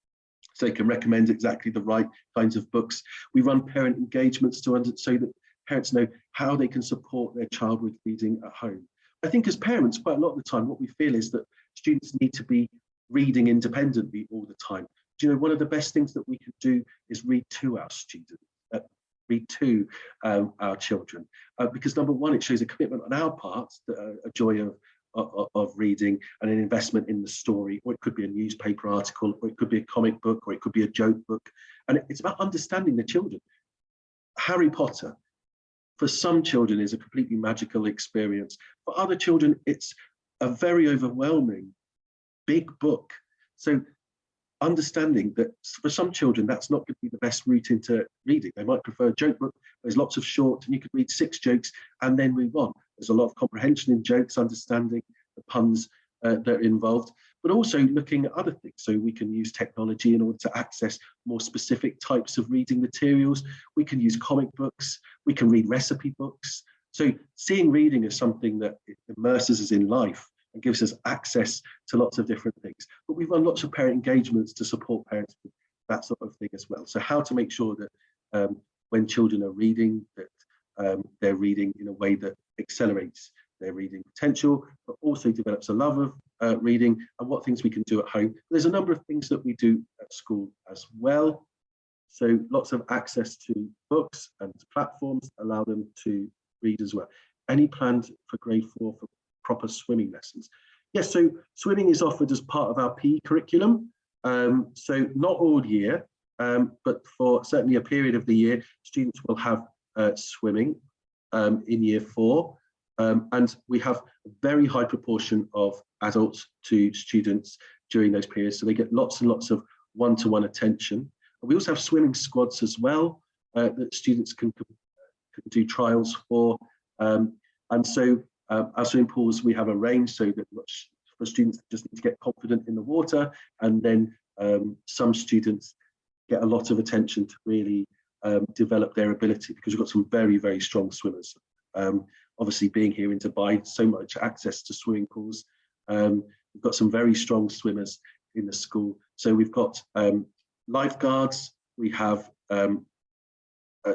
so they can recommend exactly the right kinds of books. We run parent engagements so that parents know how they can support their child with reading at home. I think as parents, quite a lot of the time, what we feel is that students need to be reading independently all the time. Do you know, one of the best things that we can do is read to our students, read to our children, because number one, it shows a commitment on our part, a joy of reading and an investment in the story, or it could be a newspaper article, or it could be a comic book, or it could be a joke book. And it's about understanding the children. Harry Potter, for some children, is a completely magical experience. For other children, it's a very overwhelming, big book. So understanding that for some children, that's not going to be the best route into reading. They might prefer a joke book. There's lots of short, and you could read 6 jokes and then move on. There's a lot of comprehension in jokes, understanding the puns that are involved, but also looking at other things. So we can use technology in order to access more specific types of reading materials. We can use comic books. We can read recipe books. So seeing reading as something that immerses us in life and gives us access to lots of different things. But we've run lots of parent engagements to support parents with that sort of thing as well. So how to make sure that when children are reading, that they're reading in a way that accelerates their reading potential, but also develops a love of reading, and what things we can do at home. There's a number of things that we do at school as well. So lots of access to books and platforms allow them to read as well. Any plans for grade 4 for proper swimming lessons? Yes, so swimming is offered as part of our PE curriculum. So not all year, but for certainly a period of the year, students will have swimming in year 4. And we have a very high proportion of adults to students during those periods. So they get lots and lots of one-to-one attention. And we also have swimming squads as well that students can do trials for. And so our swimming pools, we have a range so that for students that just need to get confident in the water. And then some students get a lot of attention to really develop their ability, because we've got some very, very strong swimmers. Obviously, being here in Dubai, so much access to swimming pools. We've got some very strong swimmers in the school. So we've got lifeguards, we have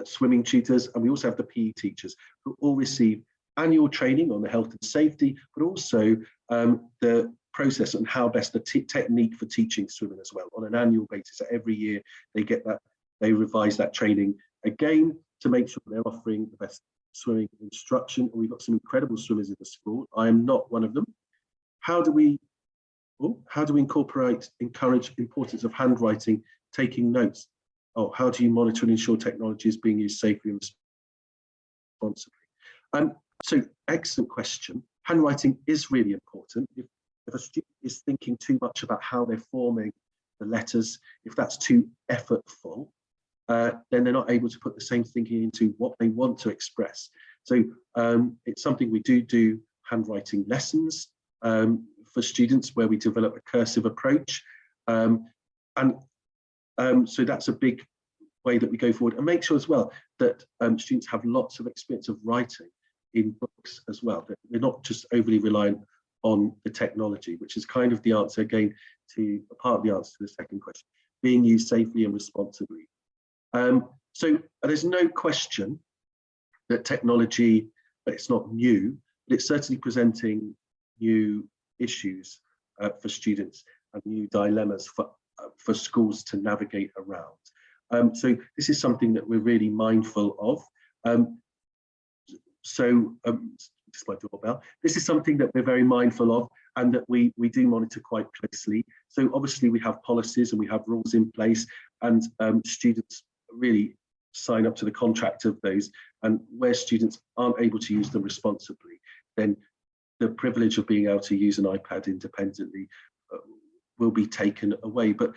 swimming tutors, and we also have the PE teachers who all receive annual training on the health and safety, but also the process and how best the technique for teaching swimming as well on an annual basis. So every year they get that, they revise that training again to make sure they're offering the best swimming instruction. And we've got some incredible swimmers in the school. I am not one of them. How do we encourage importance of handwriting, taking notes? How do you monitor and ensure technology is being used safely and responsibly. So excellent question. Handwriting is really important. If a student is thinking too much about how they're forming the letters, if that's too effortful, then they're not able to put the same thinking into what they want to express. So it's something we do handwriting lessons for students where we develop a cursive approach. So that's a big way that we go forward, and make sure as well that students have lots of experience of writing in books as well, that they're not just overly reliant on the technology, which is kind of the answer again to a part of the answer to the second question, being used safely and responsibly. So there's no question that technology, it's not new, but it's certainly presenting new issues for students and new dilemmas for schools to navigate around. So this is something that we're really mindful of. Just my doorbell. This is something that we're very mindful of and that we do monitor quite closely. So obviously we have policies and we have rules in place, and students really sign up to the contract of those, and where students aren't able to use them responsibly, then the privilege of being able to use an iPad independently will be taken away. But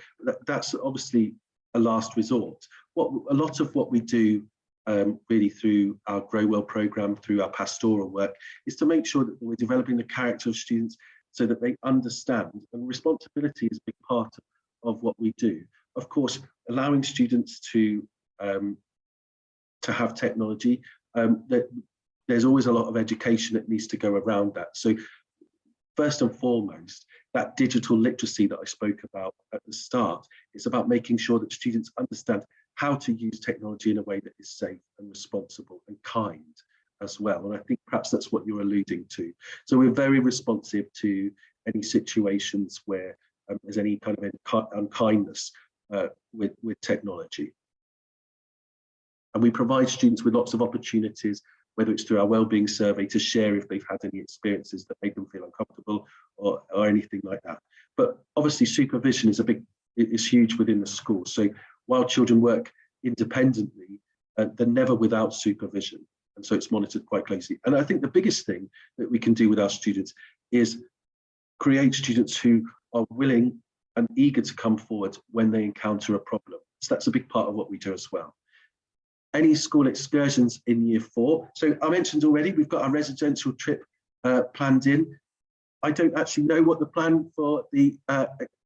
that's obviously a last resort. A lot of what we do really through our Grow Well programme, through our pastoral work, is to make sure that we're developing the character of students so that they understand, and responsibility is a big part of what we do. Of course, allowing students to have technology, that there's always a lot of education that needs to go around that. So first and foremost, that digital literacy that I spoke about at the start, it's about making sure that students understand how to use technology in a way that is safe and responsible and kind as well. And I think perhaps that's what you're alluding to. So we're very responsive to any situations where there's any kind of unkindness with technology. And we provide students with lots of opportunities, whether it's through our wellbeing survey, to share if they've had any experiences that make them feel uncomfortable or anything like that. But obviously supervision is huge within the school. So while children work independently, they're never without supervision. And so it's monitored quite closely. And I think the biggest thing that we can do with our students is create students who are willing and eager to come forward when they encounter a problem. So that's a big part of what we do as well. Any school excursions in year 4. So I mentioned already, we've got our residential trip planned in. I don't actually know what the plan for the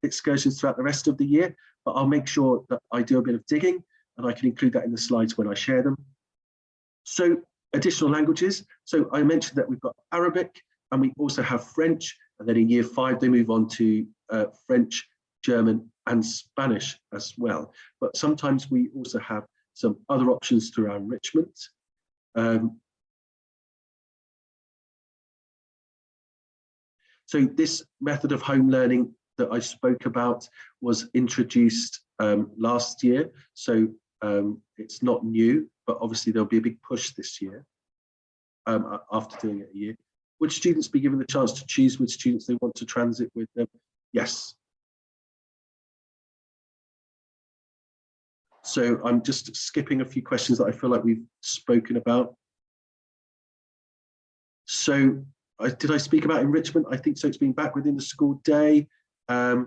excursions throughout the rest of the year, but I'll make sure that I do a bit of digging and I can include that in the slides when I share them. So additional languages. So I mentioned that we've got Arabic and we also have French, and then in year 5 they move on to French, German and Spanish as well. But sometimes we also have some other options through our enrichment. So this method of home learning that I spoke about was introduced last year. So it's not new, but obviously there'll be a big push this year after doing it a year. Would students be given the chance to choose which students they want to transit with them? Yes. So I'm just skipping a few questions that I feel like we've spoken about. So did I speak about enrichment? I think so. It's been back within the school day. So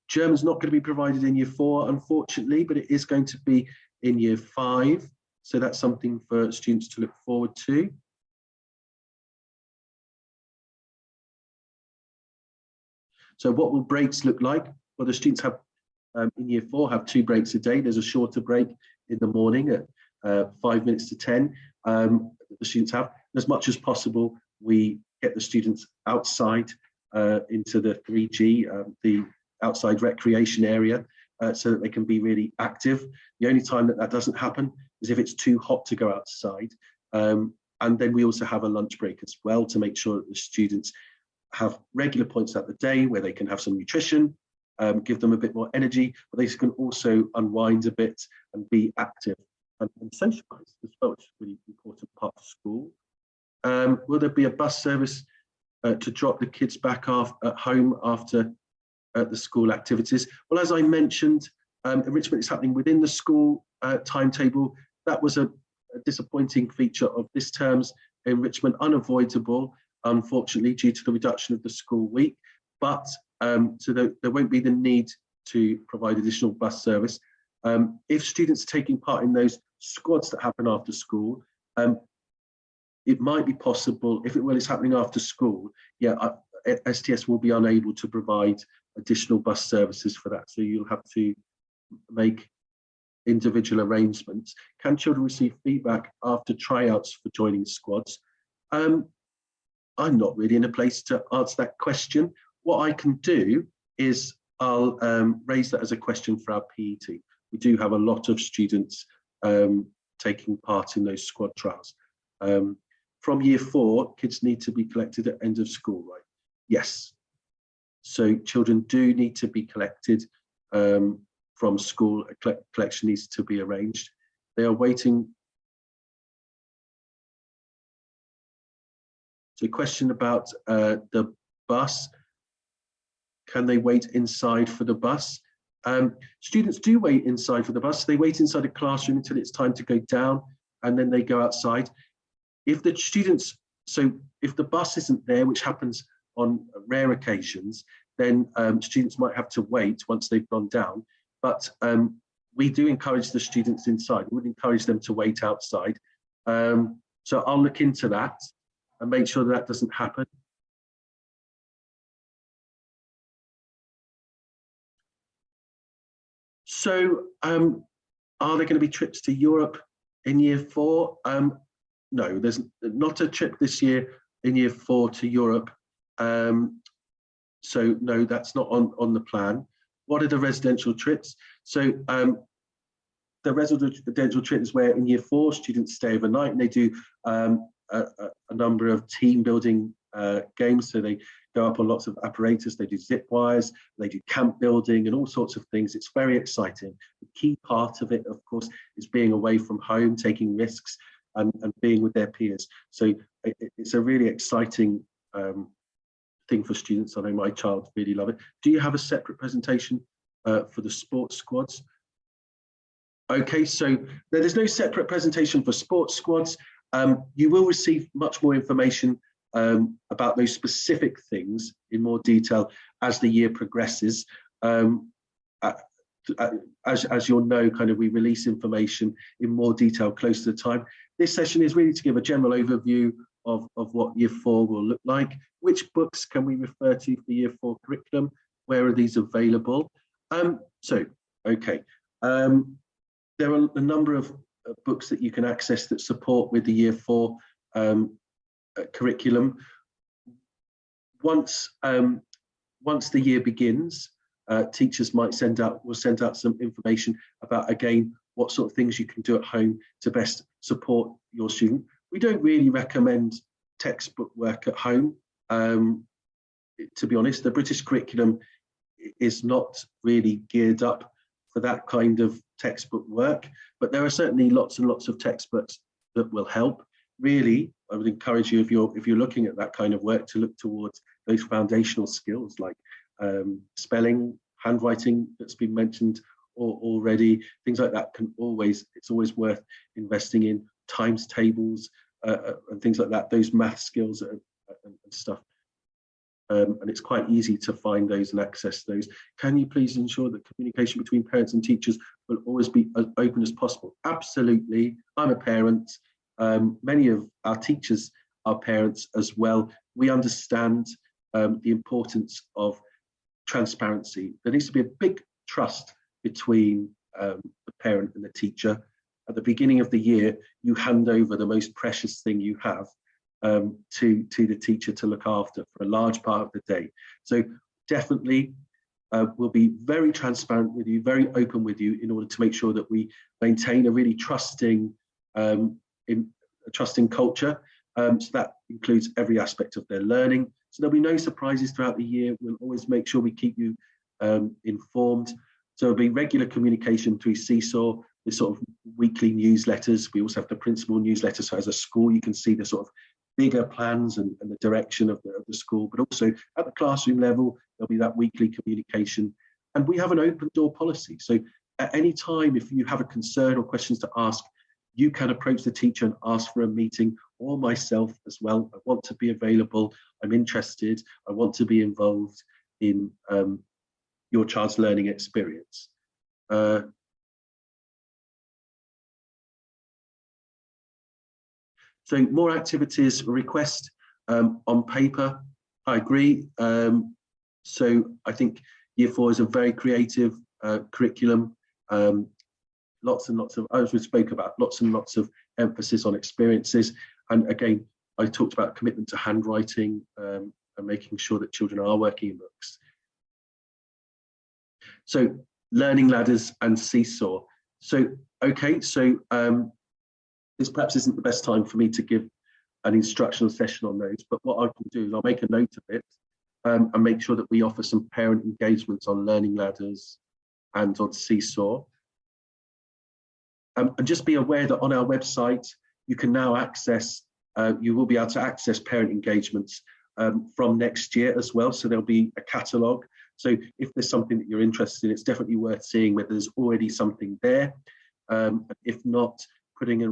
German's not going to be provided in year 4, unfortunately, but it is going to be in year 5. So that's something for students to look forward to. So what will breaks look like? Well, the students have in year 4 have 2 breaks a day. There's a shorter break in the morning at 5 minutes to 10. The students have, as much as possible, we get the students outside into the 3G, the outside recreation area, so that they can be really active. The only time that doesn't happen is if it's too hot to go outside. And then we also have a lunch break as well to make sure that the students have regular points at the day where they can have some nutrition, give them a bit more energy, but they can also unwind a bit and be active and socialise as well, which is a really important part of school. Will there be a bus service to drop the kids back off at home after the school activities? Well, as I mentioned, enrichment is happening within the school timetable. that was a disappointing feature of this term's enrichment, unavoidable, unfortunately, due to the reduction of the school week. But so there won't be the need to provide additional bus service. If students are taking part in those squads that happen after school, it might be possible, if it's happening after school, yeah, STS will be unable to provide additional bus services for that. So you'll have to make individual arrangements. Can children receive feedback after tryouts for joining squads? I'm not really in a place to answer that question. What I can do is I'll raise that as a question for our PE team. We do have a lot of students taking part in those squad trials. From year 4, kids need to be collected at end of school, right? Yes. So children do need to be collected from school. A collection needs to be arranged. They are waiting. So question about the bus. Can they wait inside for the bus? Students do wait inside for the bus. They wait inside a classroom until it's time to go down, and then they go outside. If the students, so if the bus isn't there, which happens on rare occasions, then students might have to wait once they've gone down. But we do encourage the students inside. We would encourage them to wait outside. So I'll look into that and make sure that doesn't happen. So are there going to be trips to Europe in year 4? No, there's not a trip this year in year 4 to Europe. So no, that's not on the plan. What are the residential trips? So the residential trip is where in year 4 students stay overnight, and they do a number of team building games. So they go up on lots of apparatus, they do zip wires, they do camp building and all sorts of things. It's very exciting. The key part of it, of course, is being away from home, taking risks, and being with their peers. So it's a really exciting thing for students. I know my child really love it. Do you have a separate presentation for the sports squads? Okay, so there's no separate presentation for sports squads. You will receive much more information about those specific things in more detail as the year progresses. As you'll know, kind of we release information in more detail close to the time. This session is really to give a general overview of what year 4 will look like. Which books can we refer to for year 4 curriculum? Where are these available? Okay. There are a number of books that you can access that support with the year 4 curriculum. Once the year begins, teachers will send out some information about, again, what sort of things you can do at home to best support your student. We don't really recommend textbook work at home. To be honest, the British curriculum is not really geared up for that kind of textbook work, but there are certainly lots and lots of textbooks that will help. Really, I would encourage you, if you're looking at that kind of work, to look towards those foundational skills like spelling, handwriting that's been mentioned already. Things like that it's always worth investing in. Times tables and things like that, those math skills and stuff. And it's quite easy to find those and access those. Can you please ensure that communication between parents and teachers will always be as open as possible? Absolutely. I'm a parent. Many of our teachers are parents as well. We understand the importance of transparency. There needs to be a big trust between the parent and the teacher. At the beginning of the year, you hand over the most precious thing you have to the teacher to look after for a large part of the day. So definitely we'll be very transparent with you, very open with you, in order to make sure that we maintain a really trusting culture. So that includes every aspect of their learning. So there'll be no surprises throughout the year. We'll always make sure we keep you informed. So there'll be regular communication through Seesaw, with sort of weekly newsletters. We also have the principal newsletter. So as a school, you can see the sort of bigger plans and the direction of the school, but also at the classroom level, there'll be that weekly communication. And we have an open door policy. So at any time, if you have a concern or questions to ask, you can approach the teacher and ask for a meeting, or myself as well. I want to be available. I'm interested. I want to be involved in your child's learning experience. So more activities request on paper. I agree. So I think Year 4 is a very creative curriculum. Lots and lots of, as we spoke about, lots and lots of emphasis on experiences. And again, I talked about commitment to handwriting and making sure that children are working in books. So learning ladders and Seesaw. So, okay, so this perhaps isn't the best time for me to give an instructional session on those, but what I can do is I'll make a note of it and make sure that we offer some parent engagements on learning ladders and on Seesaw. And just be aware that on our website, you can now access, you will be able to access parent engagements from next year as well. So there'll be a catalogue. So if there's something that you're interested in, it's definitely worth seeing whether there's already something there. If not, put in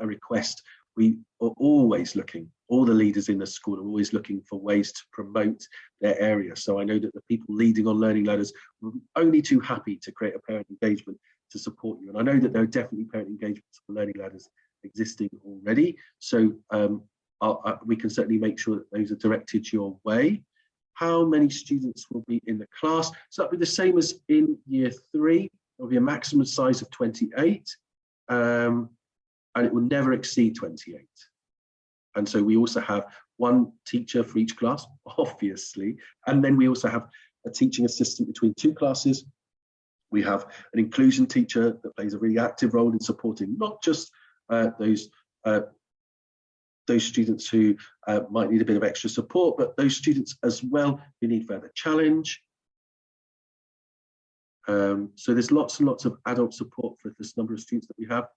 a request. We are always looking, all the leaders in the school are always looking for ways to promote their area. So I know that the people leading on learning ladders will be only too happy to create a parent engagement to support you. And I know that there are definitely parent engagements for learning ladders existing already. So we can certainly make sure that those are directed your way. How many students will be in the class? So that'll be the same as in Year 3. There'll be a maximum size of 28. And it will never exceed 28. And so we also have one teacher for each class, obviously. And then we also have a teaching assistant between 2 classes. We have an inclusion teacher that plays a really active role in supporting not just those students who might need a bit of extra support, but those students as well who need further challenge. So there's lots and lots of adult support for this number of students that we have.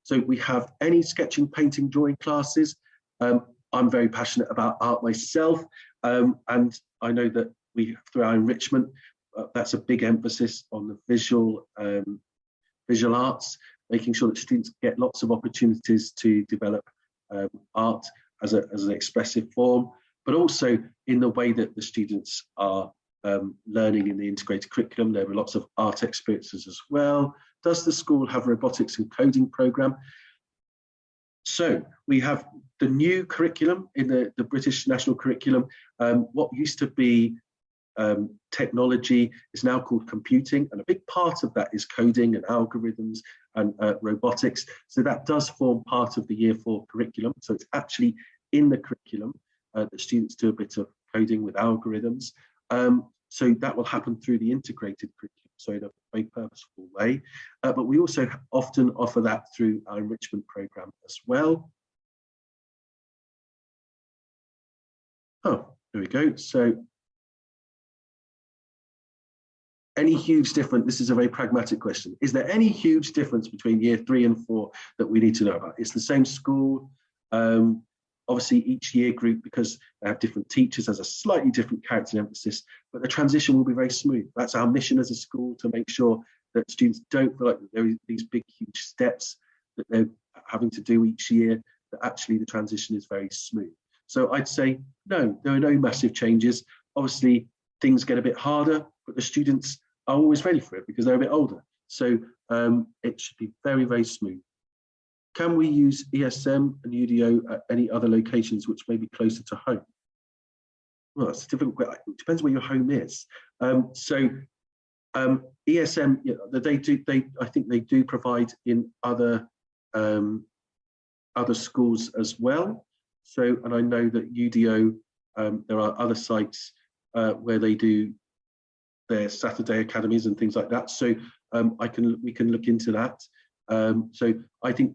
So we have any sketching, painting, drawing classes. I'm very passionate about art myself, and I know that we, through our enrichment, that's a big emphasis on the visual arts, making sure that students get lots of opportunities to develop art as an expressive form, but also in the way that the students are learning in the integrated curriculum. There are lots of art experiences as well. Does the school have a robotics and coding program? So we have the new curriculum in the British national curriculum. What used to be technology is now called computing, and a big part of that is coding and algorithms and robotics. So that does form part of the Year 4 curriculum. So it's actually in the curriculum that students do a bit of coding with algorithms. So that will happen through the integrated curriculum, so in a very purposeful way. But we also often offer that through our enrichment program as well. Oh, there we go. So any huge difference? This is a very pragmatic question. Is there any huge difference between Year 3 and 4 that we need to know about? It's the same school. Obviously, each year group, because they have different teachers, has a slightly different character and emphasis, but the transition will be very smooth. That's our mission as a school, to make sure that students don't feel like there are these big, huge steps that they're having to do each year, that actually the transition is very smooth. So I'd say, no, there are no massive changes. Obviously, things get a bit harder, but the students are always ready for it because they're a bit older. So it should be very, very smooth. Can we use ESM and UDO at any other locations which may be closer to home? Well, that's a difficult question. It depends where your home is. ESM, you know, I think they do provide in other schools as well. So, and I know that UDO, there are other sites where they do their Saturday academies and things like that. So we can look into that. So I think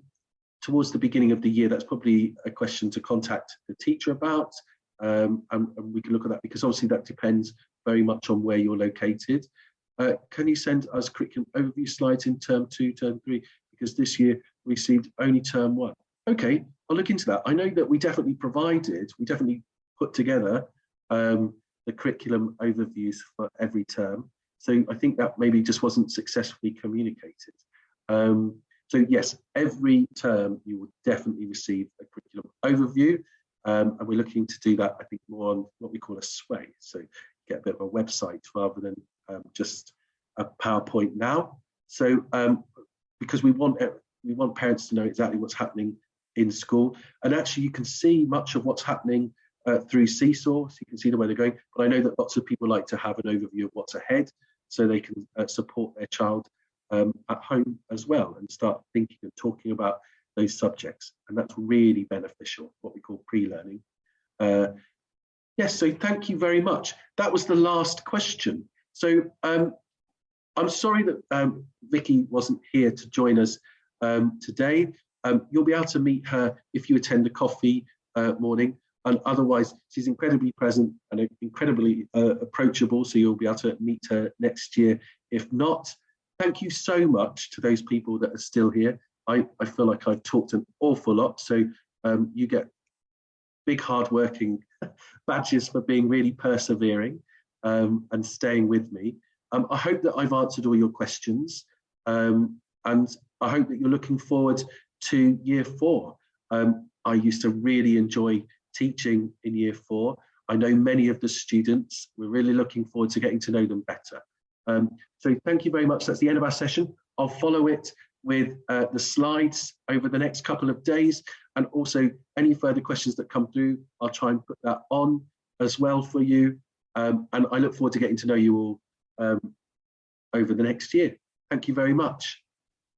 towards the beginning of the year, that's probably a question to contact the teacher about, and we can look at that, because obviously that depends very much on where you're located. Can you send us curriculum overview slides in term 2, term 3, because this year we received only term 1. Okay, I'll look into that. I know that we definitely put together the curriculum overviews for every term. So I think that maybe just wasn't successfully communicated. So yes, every term you will definitely receive a curriculum overview, and we're looking to do that, I think, more on what we call a sway. So get a bit of a website rather than just a PowerPoint now. So because we want parents to know exactly what's happening in school, and actually you can see much of what's happening through Seesaw, so you can see the way they're going. But I know that lots of people like to have an overview of what's ahead, so they can support their child at home as well, and start thinking and talking about those subjects. And that's really beneficial, what we call pre-learning. Yes, so thank you very much. That was the last question. So I'm sorry that Vicky wasn't here to join us today. You'll be able to meet her if you attend a coffee morning, and otherwise she's incredibly present and incredibly approachable, so you'll be able to meet her next year if not. Thank you so much to those people that are still here. I feel like I've talked an awful lot, so you get big hard-working badges for being really persevering and staying with me. I hope that I've answered all your questions, and I hope that you're looking forward to year 4. I used to really enjoy teaching in year 4. I know many of the students. We're really looking forward to getting to know them better. So thank you very much. That's the end of our session. I'll follow it with the slides over the next couple of days, and also any further questions that come through, I'll try and put that on as well for you. And I look forward to getting to know you all over the next year. Thank you very much.